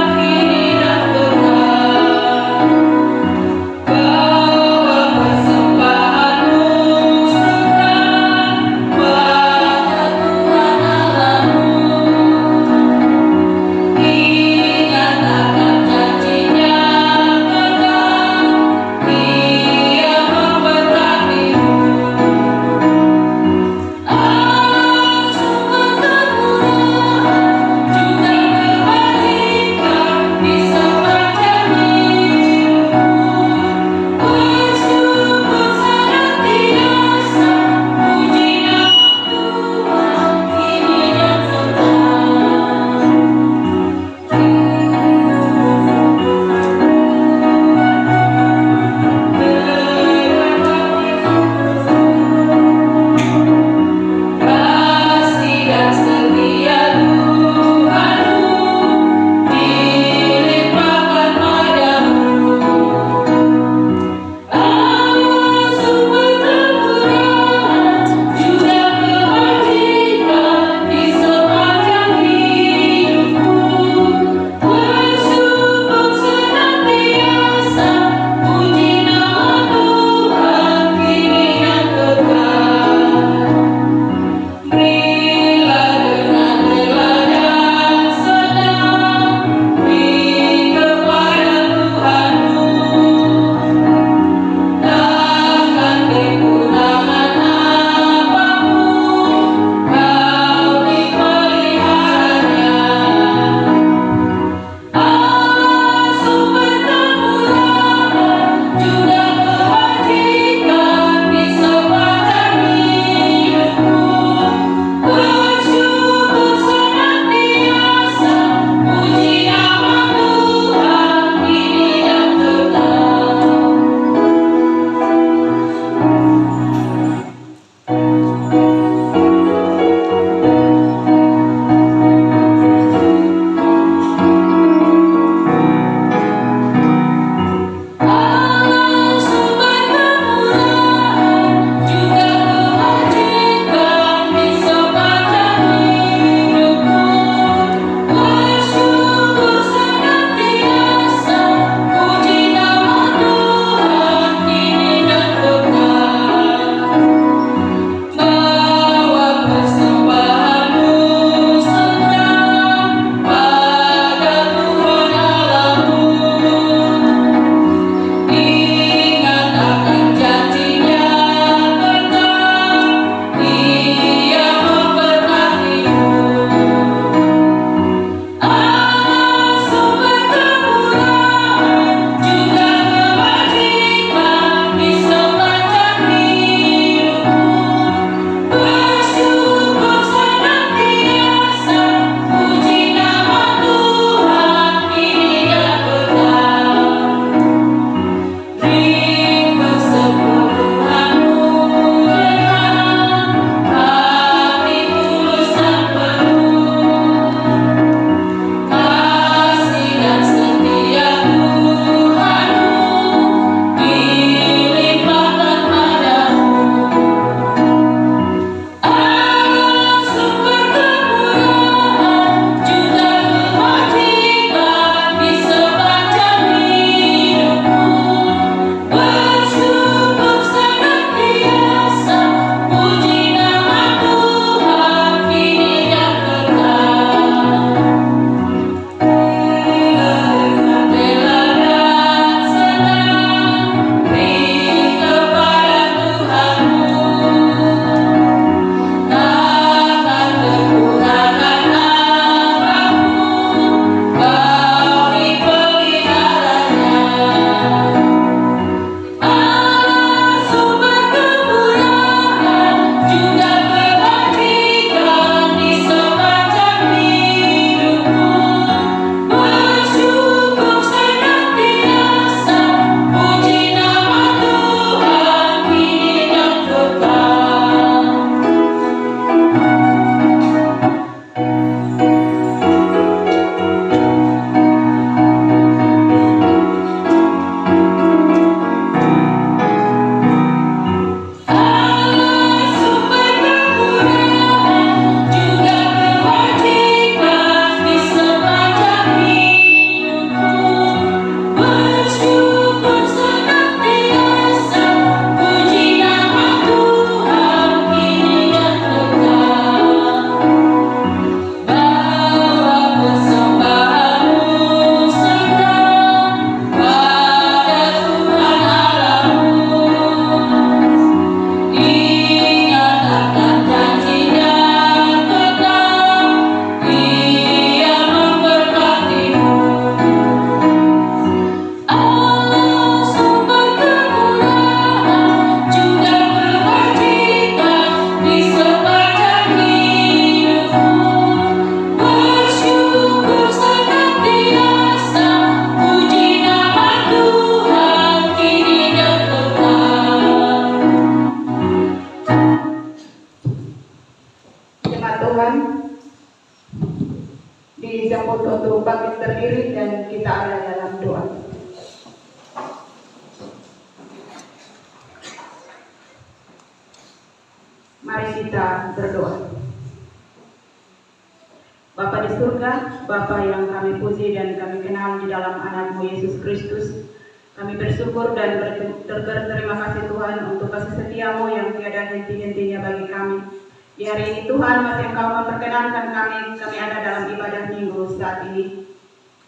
Mari kita berdoa. Bapa di surga, Bapa yang kami puji dan kami kenal di dalam anakmu Yesus Kristus, kami bersyukur dan berterima kasih Tuhan untuk kasih setiamu yang tiada henti-hentinya bagi kami. Di hari ini Tuhan, masih Engkau memperkenankan kami ada dalam ibadah minggu saat ini.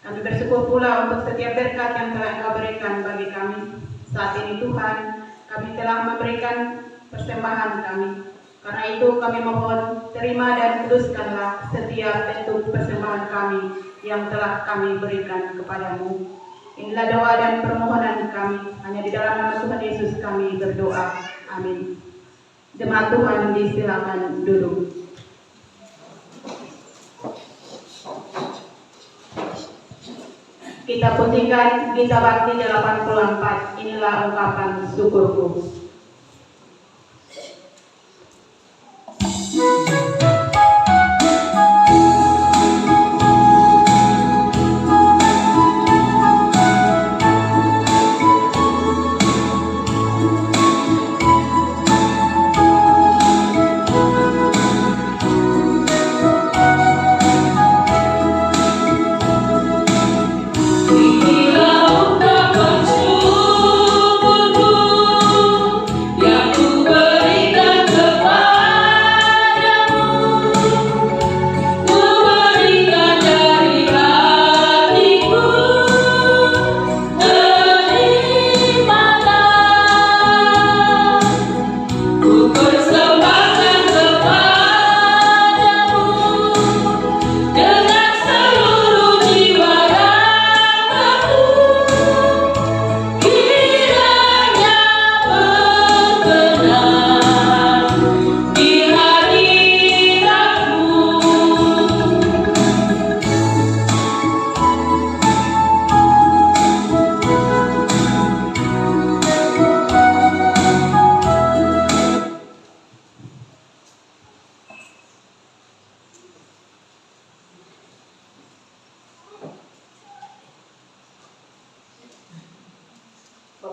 Kami bersyukur pula untuk setiap berkat yang telah Engkau berikan bagi kami. Saat ini Tuhan, kami telah memberikan persembahan kami. Karena itu kami mohon terima dan kuduskanlah setiap bentuk persembahan kami yang telah kami berikan kepadamu. Inilah doa dan permohonan kami. Hanya di dalam nama Tuhan Yesus kami berdoa. Amin. Jemaat Tuhan disilakan duduk. Kita pujikan Gita Bakti 84. Inilah ungkapan syukurku.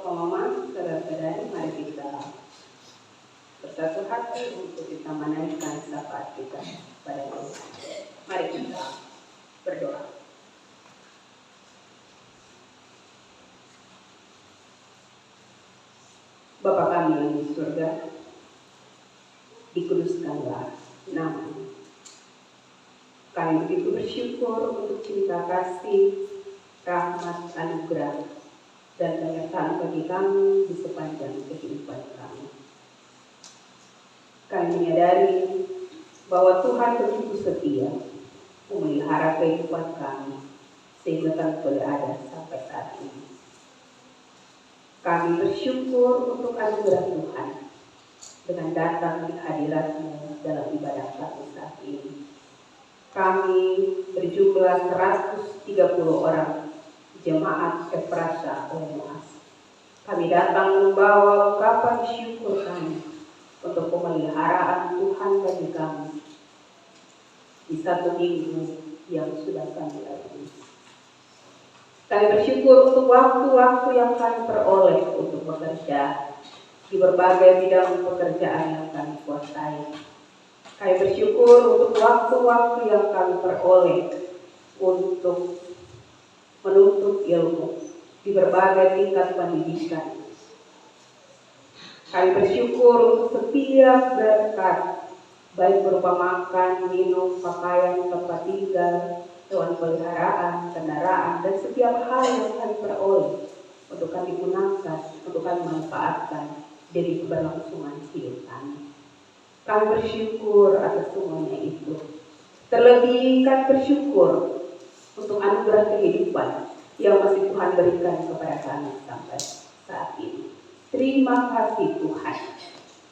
Bapak Mama, saudara-saudari, mari kita bersatu hati untuk kita menaikkan syafaat kita pada Tuhan. Mari kita berdoa. Bapa kami yang di surga, dikuduskanlah nama-Mu. Kami begitu bersyukur untuk cinta kasih, rahmat, anugerah, dan penyertaan bagi kami di sepanjang kehidupan kami. Kami menyadari bahwa Tuhan begitu setia memelihara kehidupan kami sehingga kami boleh ada sampai saat ini. Kami bersyukur untuk anugerah Tuhan dengan datang di hadirat-Mu dalam ibadah kami saat ini. Kami berjumlah 130 orang jemaat Efrata Omas. Kami datang membawa ungkapan syukur kami untuk pemeliharaan Tuhan bagi kami di satu minggu yang sudah kami lalui. Kami bersyukur untuk waktu-waktu yang kami peroleh untuk bekerja di berbagai bidang pekerjaan yang kami kuasai. Kami bersyukur untuk waktu-waktu yang kami peroleh untuk menuntut ilmu di berbagai tingkat pendidikan. Kami bersyukur untuk setiap berkat, baik berupa makan, minum, pakaian, tempat tinggal, hewan peliharaan, kendaraan, dan setiap hal yang kami peroleh untuk kami gunakan, untuk kami manfaatkan demi keberlangsungan hidup kami. Kami bersyukur atas semuanya itu. Terlebih kami bersyukur untuk anugerah kehidupan yang masih Tuhan berikan kepada kami sampai saat ini. Terima kasih Tuhan.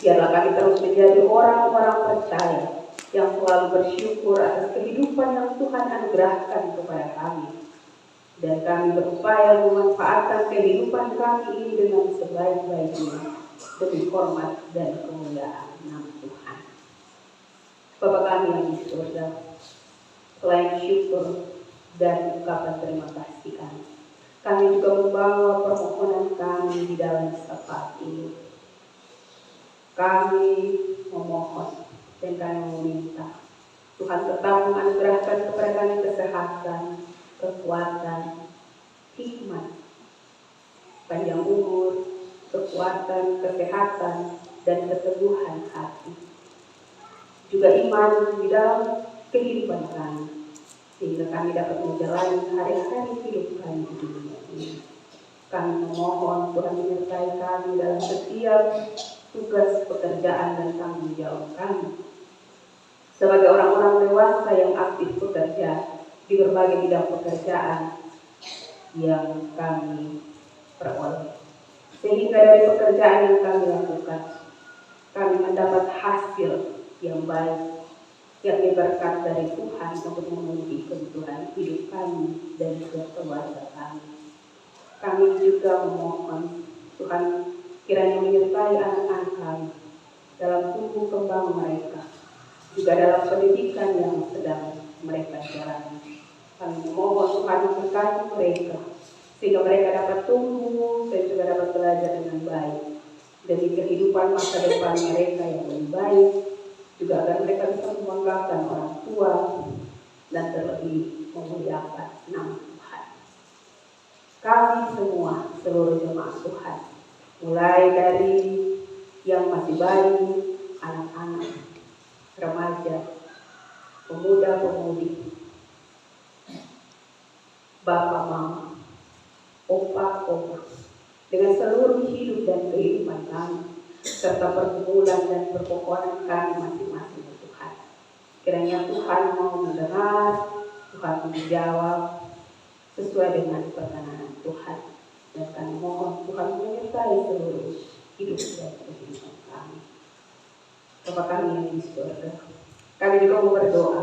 Biarlah kami terus menjadi orang-orang percaya yang selalu bersyukur atas kehidupan yang Tuhan anugerahkan kepada kami. Dan kami berupaya memanfaatkan kehidupan kami ini dengan sebaik-baiknya demi hormat dan kemuliaan nama Tuhan. Bapa kami yang di surga, selain syukur dan ucapan terima kasih kami juga membawa permohonan kami di dalam syafaat ini. Kami memohon dan kami meminta Tuhan tetap menganugerahkan kepada kami kesehatan, kekuatan, hikmat, panjang umur, kekuatan, kesehatan, dan keteguhan hati. Juga iman di dalam kehidupan kami, sehingga kami dapat menjalani hari-hari hidup kami di dunia ini. Kami memohon Tuhan menyertai kami dalam setiap tugas, pekerjaan, dan tanggung jawab kami. Sebagai orang-orang dewasa yang aktif bekerja di berbagai bidang pekerjaan yang kami peroleh. Sehingga dari pekerjaan yang kami lakukan, kami mendapat hasil yang baik, yakni berkat dari Tuhan untuk memenuhi kebutuhan hidup kami dan juga keluarga kami. Kami juga memohon Tuhan kiranya menyertai anak-anak kami dalam tumbuh kembang mereka, juga dalam pendidikan yang sedang mereka jalani. Kami memohon Tuhan memberkati mereka, sehingga mereka dapat tumbuh dan juga dapat belajar dengan baik demi kehidupan masa depan mereka yang lebih baik, juga agar mereka bisa membanggakan orang tua dan terlebih memuliakan nama Tuhan. Kami semua, seluruh jemaat Tuhan, mulai dari yang masih bayi, anak-anak, remaja, pemuda-pemudi, bapak mama, opa oma, dengan seluruh hidup dan kehidupan kami, serta pergumulan dan perpokongan kami masing-masing Tuhan. Kiranya Tuhan mau mendengar, Tuhan menjawab sesuai dengan perkenan Tuhan. Dan kami mohon Tuhan menyertai seluruh hidup dan kehidupan kami. Bapa kami yang di surga, kami juga mau berdoa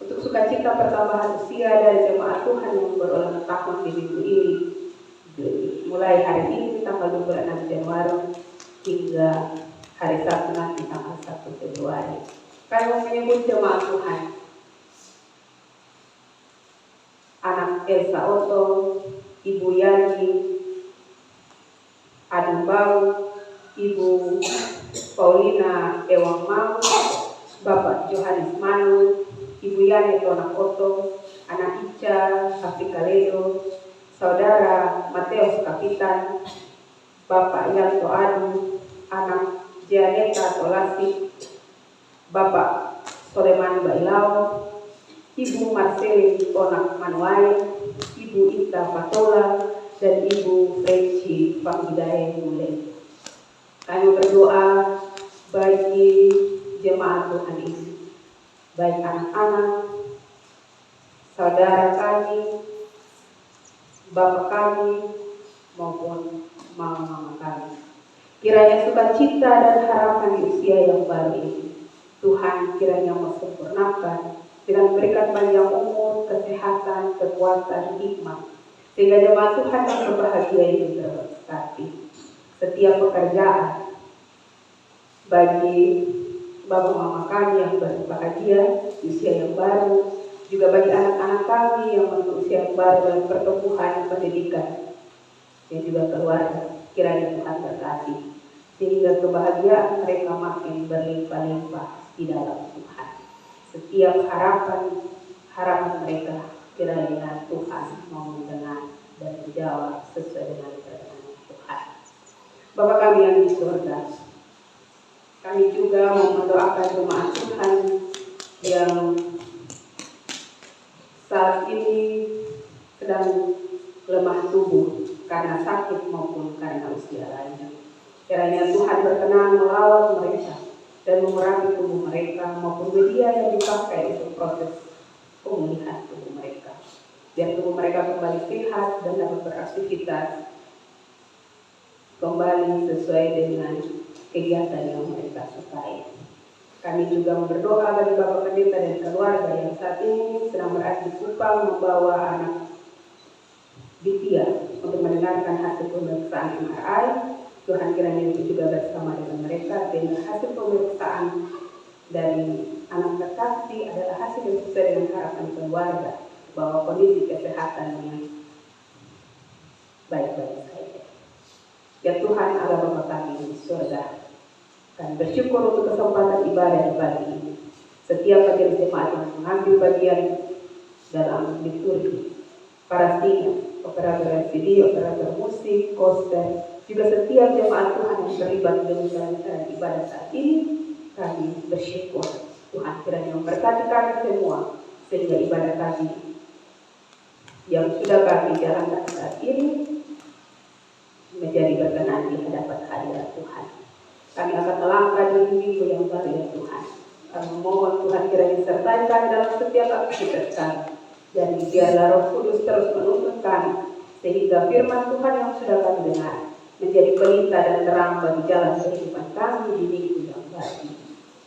untuk sukacita pertambahan usia dari jemaat Tuhan yang berulang tahun di minggu ini, mulai hari ini tanggal 26 Januari hingga hari Sabtu nanti tanggal 1 Februari. Kami mau menyebut jemaat Tuhan, anak Elsa Otto, Ibu Yani Adun Bau, Ibu Paulina Ewang Mau, Bapak Johannes Manu, Ibu Yani Tonak Otto, anak Ica Afrika Ledo, Saudara Mateus Kapitan, Bapak Yanto Adu, anak Janeta Tolasik, Bapak Soleman Bailau, Ibu Marcelin Tonak Manuai, Ibu Ita Patola, dan Ibu Freci Panggidae Mule. Kami berdoa bagi jemaat Tuhan ini, baik anak-anak, saudara kami, bapak kami, maupun mama-mama kami. Kiranya sukacita dan harapan di usia yang baru ini, Tuhan kiranya memsempurnakan dengan memberikan panjang umur, kesehatan, kekuatan, hikmat, sehingga jemaat Tuhan yang berbahagia ini terberkati. Setiap pekerjaan bagi bapak mama kami yang berbahagia di usia yang baru, juga bagi anak-anak kami yang menuju usia yang baru dalam pertumbuhan pendidikan dan juga keluarga, kiranya Tuhan berkati, sehingga kebahagiaan mereka makin berlimpah-limpah di dalam Tuhan. Setiap harapan mereka, kiranya Tuhan mau mendengar dan menjawab sesuai dengan kehendak Tuhan. Bapa kami yang di surga, kami juga mau mendoakan jemaat Tuhan yang saat ini sedang lemah tubuh karena sakit maupun karena usia lainnya. Kiranya Tuhan berkenan melawat mereka dan mengurapi tubuh mereka maupun media yang dipakai untuk proses pemulihan tubuh mereka, biar tubuh mereka kembali sehat dan dapat beraktivitas kembali sesuai dengan kegiatan yang mereka sukai. Kami juga berdoa bagi Bapak Pendeta dan keluarga yang saat ini sedang berada di Kupang membawa anak Ditya untuk mendengarkan hasil pemeriksaan MRI. Tuhan kiranya itu juga bersama dengan mereka, sehingga hasil pemeriksaan dari anak terkasih adalah hasil yang sesuai dengan harapan keluarga, bahwa kondisi kesehatannya baik-baik saja. Ya Tuhan Allah Bapa kami di surga, Kami bersyukur untuk kesempatan ibadah pagi ini. Setiap majelis jemaat yang mengambil bagian dalam liturgi, para singa, operator LCD, operator musik, koster, juga setiap jemaat Tuhan yang terlibat dalam ibadah saat ini, kami bersyukur Tuhan kiranya memberkati kami semua sehingga ibadah kami yang sudah kami jalankan saat ini menjadi berkenan di hadapan hadirat Tuhan. Kami akan melangkah di minggu yang baru ya Tuhan. Kami memohon Tuhan kiranya sertai kami dalam setiap aktivitas kami. Dan biarlah Roh Kudus terus menuntun kami sehingga firman Tuhan yang sudah kami dengar menjadi pelita dan terang bagi jalan kehidupan kami di minggu yang baru ini.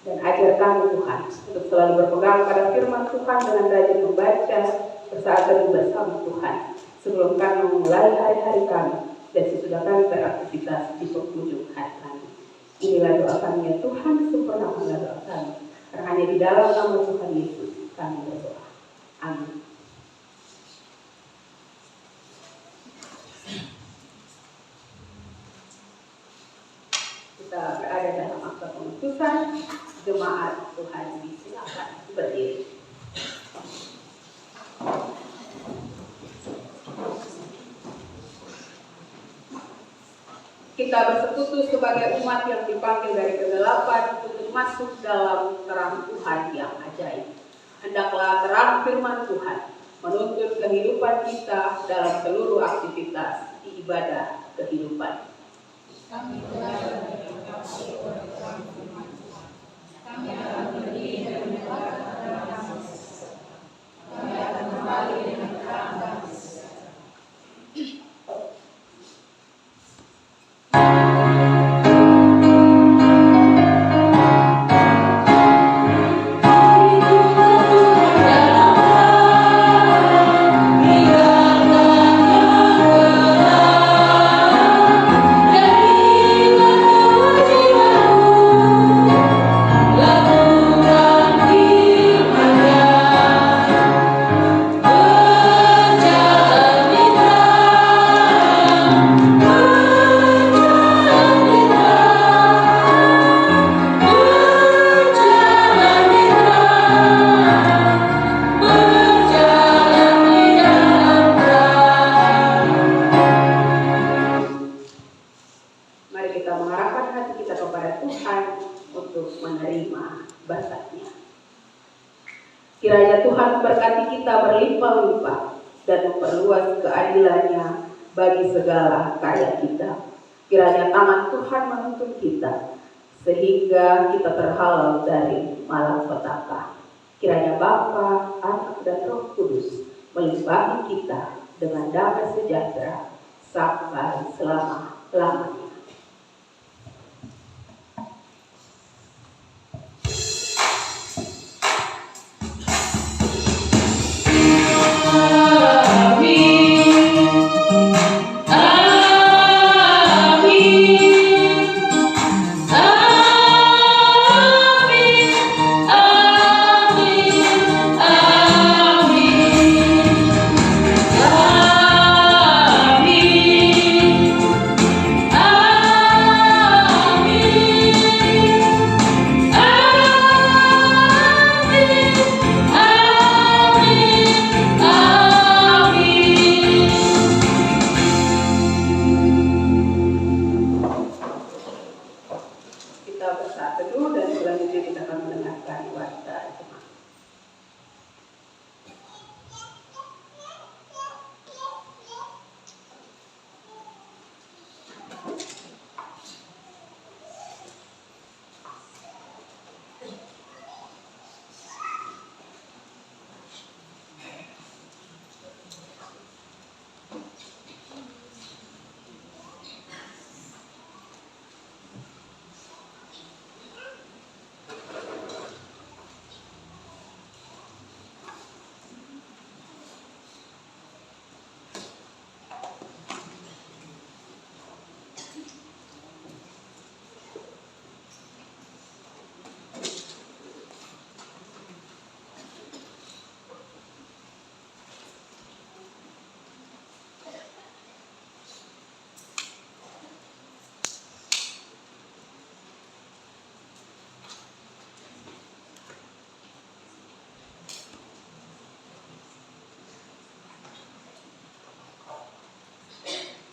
Dan ajar kami Tuhan untuk selalu berpegang pada firman Tuhan dengan rajin membaca bersaat teduh bersama Tuhan sebelum kami memulai hari-hari kami dan sesudah kami beraktivitas di penghujung hari kami. Inilah doa kami ya Tuhan, sempurnakanlah doa kami. Karena hanya di dalam nama Tuhan Yesus kami berdoa. Amin. Kita berada dalam akta pengutusan, jemaat Tuhan disilakan berdiri. Kita bersekutu sebagai umat yang dipanggil dari kegelapan untuk masuk dalam terang Tuhan yang ajaib. Hendaklah terang firman Tuhan menuntun kehidupan kita dalam seluruh aktivitas di ibadah kehidupan. Kami akan berdiri dan mendengarkan terang Yesus. Kami akan kembali dengan terang Yesus. Kiranya Tuhan memberkati kita berlimpah-limpah dan memperluas keadilannya bagi segala karya kita. Kiranya tangan Tuhan menuntun kita sehingga kita terhalau dari malapetaka. Kiranya Bapa, Anak dan Roh Kudus melimpahi kita dengan damai sejahtera sampai selama-lamanya. Amin.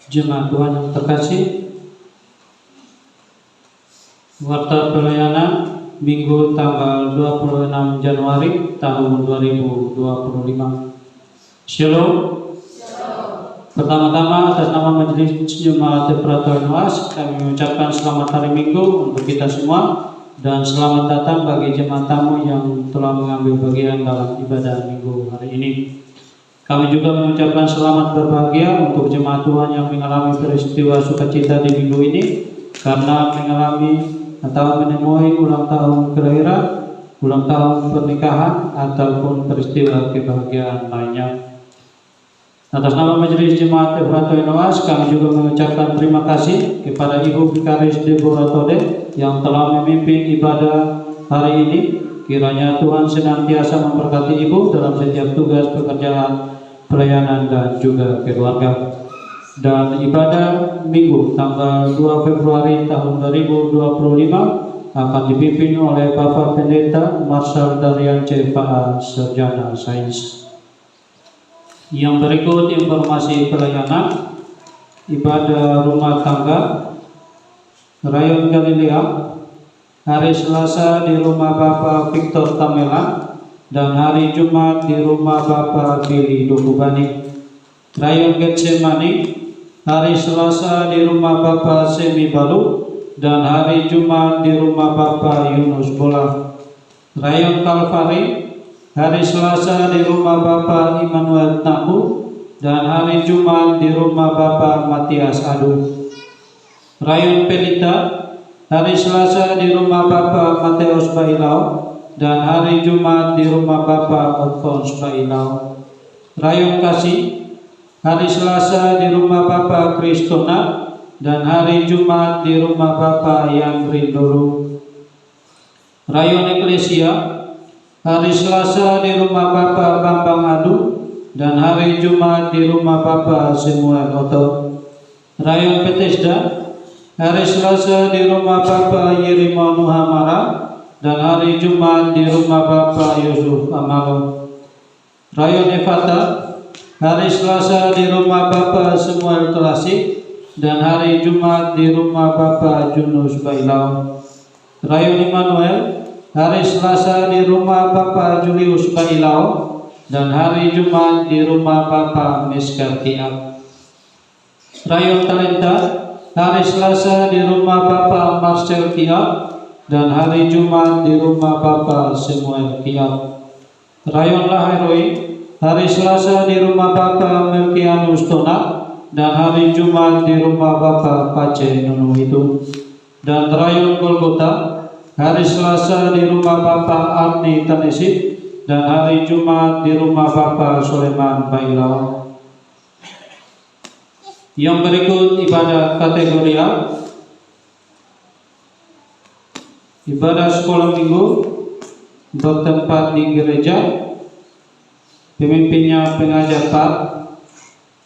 Jemaat Tuhan yang terkasih, warta pelayanan Minggu tanggal 26 Januari tahun 2025. Shalom. Pertama-tama atas nama Majelis Jemaat Peraturan UAS kami mengucapkan selamat hari Minggu untuk kita semua dan selamat datang bagi jemaat tamu yang telah mengambil bagian dalam ibadah Minggu hari ini. Kami juga mengucapkan selamat berbahagia untuk jemaat Tuhan yang mengalami peristiwa sukacita di minggu ini karena mengalami atau menemui ulang tahun kelahiran, ulang tahun pernikahan ataupun peristiwa kebahagiaan lainnya. Atas nama Majelis Jemaat Peraturan UAS kami juga mengucapkan terima kasih kepada Ibu Vikaris Deborah Tode yang telah memimpin ibadah hari ini. Kiranya Tuhan senantiasa memberkati Ibu dalam setiap tugas pekerjaan, pelayanan dan juga keluarga. Dan ibadah Minggu tanggal 2 Februari tahun 2025 akan dipimpin oleh Bapak Pendeta Marshal Darian CFA Sarjana Sains. Yang berikut informasi pelayanan ibadah rumah tangga Rayon Galilea hari Selasa di rumah Bapak Victor Tamelan dan hari Jumat di rumah Bapak Billy Dukubani. Rayon Getsemani hari Selasa di rumah Bapak Semi Balu dan hari Jumat di rumah Bapak Yunus Bola. Rayon Kalvari hari Selasa di rumah Bapak Immanuel Taku dan hari Jumat di rumah Bapak Matias Adu. Rayon Pelita hari Selasa di rumah Bapak Mateus Bailau dan hari Jumat di rumah Bapak Alphonse Bailau. Rayon Kasih hari Selasa di rumah Bapak Kristona dan hari Jumat di rumah Bapak Yang Rindoro. Rayon Eklesia hari Selasa di rumah Bapak Bambang Adu dan hari Jumat di rumah Bapak Samuel Oto. Rayon Bethesda hari Selasa di rumah Bapak Yerimo Nuhamara dan hari Jumat di rumah Bapak Yusuf Amalo. Rayon Efata hari Selasa di rumah Bapak Samuel Telasi dan hari Jumat di rumah Bapak Junus Bailau. Rayon Immanuel hari Selasa di rumah Bapak Julius Bailau dan hari Jumat di rumah Bapak Meskar Tiap. Rayon Talenta hari Selasa di rumah Bapak Marcel Tiap dan hari Jumat di rumah Bapak Samuel Tiap. Rayon Laheroi hari Selasa di rumah Bapak Melkianus Tonak dan hari Jumat di rumah Bapak Pace Nunu itu. Dan Rayon Golgota hari Selasa di rumah Bapak Arni Tanesip dan hari Jumat di rumah Bapak Soleman Bailau. Yang berikut ibadah kategorial. Ibadah sekolah minggu bertempat di gereja, pemimpinnya pengajar Pak.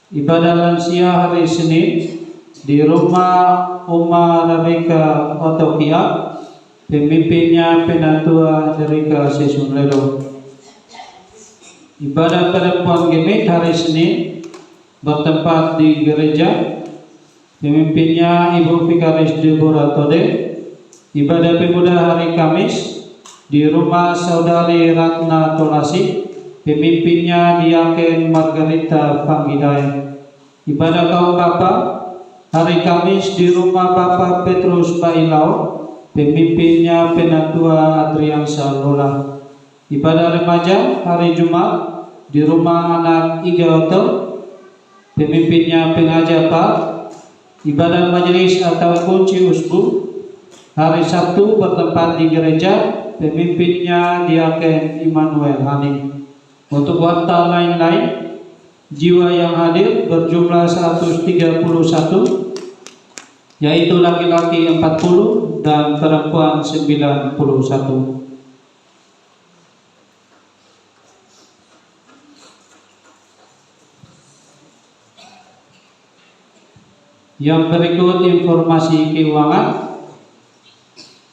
Ibadah lansia hari Senin di rumah Uma Rabika Otokia, pemimpinnya Penatua Derika Sesunledo. Ibadah perempuan gemit hari Senin bertempat di gereja, pemimpinnya Ibu Vikaris Deborah Tode. Ibadah pemuda hari Kamis di rumah Saudari Ratna Tolasi, pemimpinnya Diaken Margarita Panggidai. Ibadah kaum Bapak hari Kamis di rumah Bapak Petrus Bailau, pemimpinnya Penatua Adriansa Lola. Ibadah remaja hari Jumat di rumah anak Iga Oto, pemimpinnya pengajar Pak. Ibadah majelis atau kunci usbu hari Sabtu bertempat di gereja, pemimpinnya Diaken Immanuel Hani. Untuk warta lain-lain, jiwa yang hadir berjumlah 131, yaitu laki-laki 40 dan perempuan 91. Yang berikut informasi keuangan,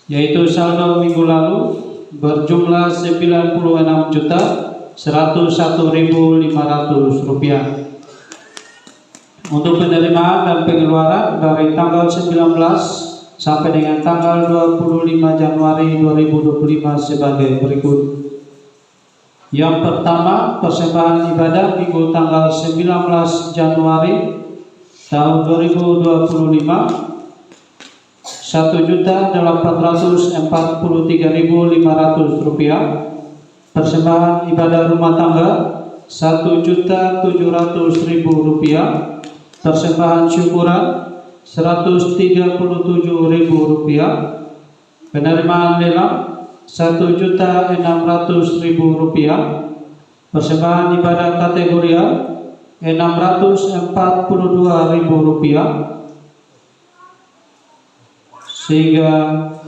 yaitu saldo minggu lalu berjumlah 96.101.500 rupiah. untuk penerimaan dan pengeluaran dari tanggal 19 sampai dengan tanggal 25 Januari 2025 sebagai berikut. Yang pertama, persembahan ibadah minggu tanggal 19 Januari tahun 2025 Rp1.843.500. Persembahan ibadah rumah tangga Rp1.700.000. Persembahan syukuran Rp137.000. Penerimaan lelang Rp1.600.000. Persembahan ibadah kategorial Rp642.000. Sehingga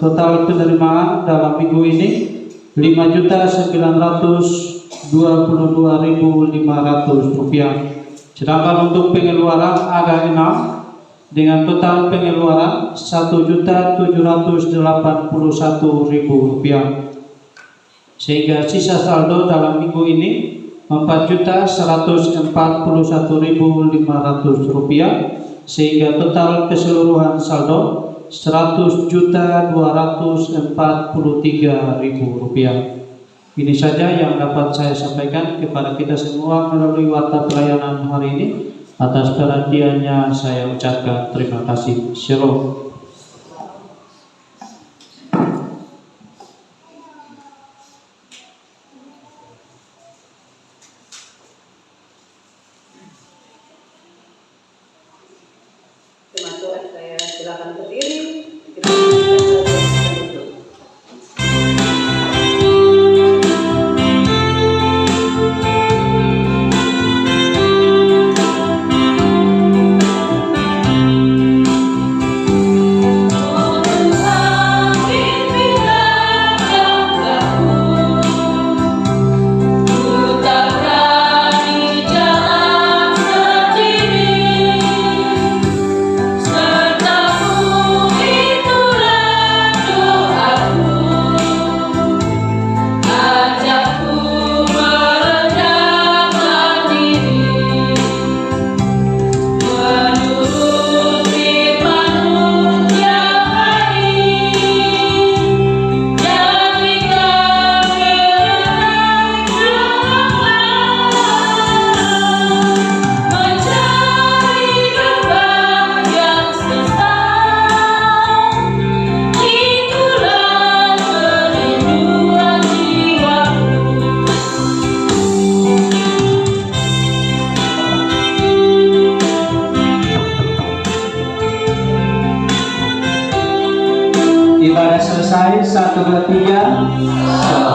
total penerimaan dalam minggu ini Rp5.922.500. Sedangkan untuk pengeluaran ada 6 dengan total pengeluaran Rp1.781.000. Sehingga sisa saldo dalam minggu ini Rp4.141.500. Sehingga total keseluruhan saldo Rp100.243.000. Ini saja yang dapat saya sampaikan kepada kita semua melalui warta pelayanan hari ini. Atas perhatiannya saya ucapkan terima kasih. Shalom. Teman-teman, saya silakan berdiri. Kita duduk. Ibadah selesai, 1, 2, 3.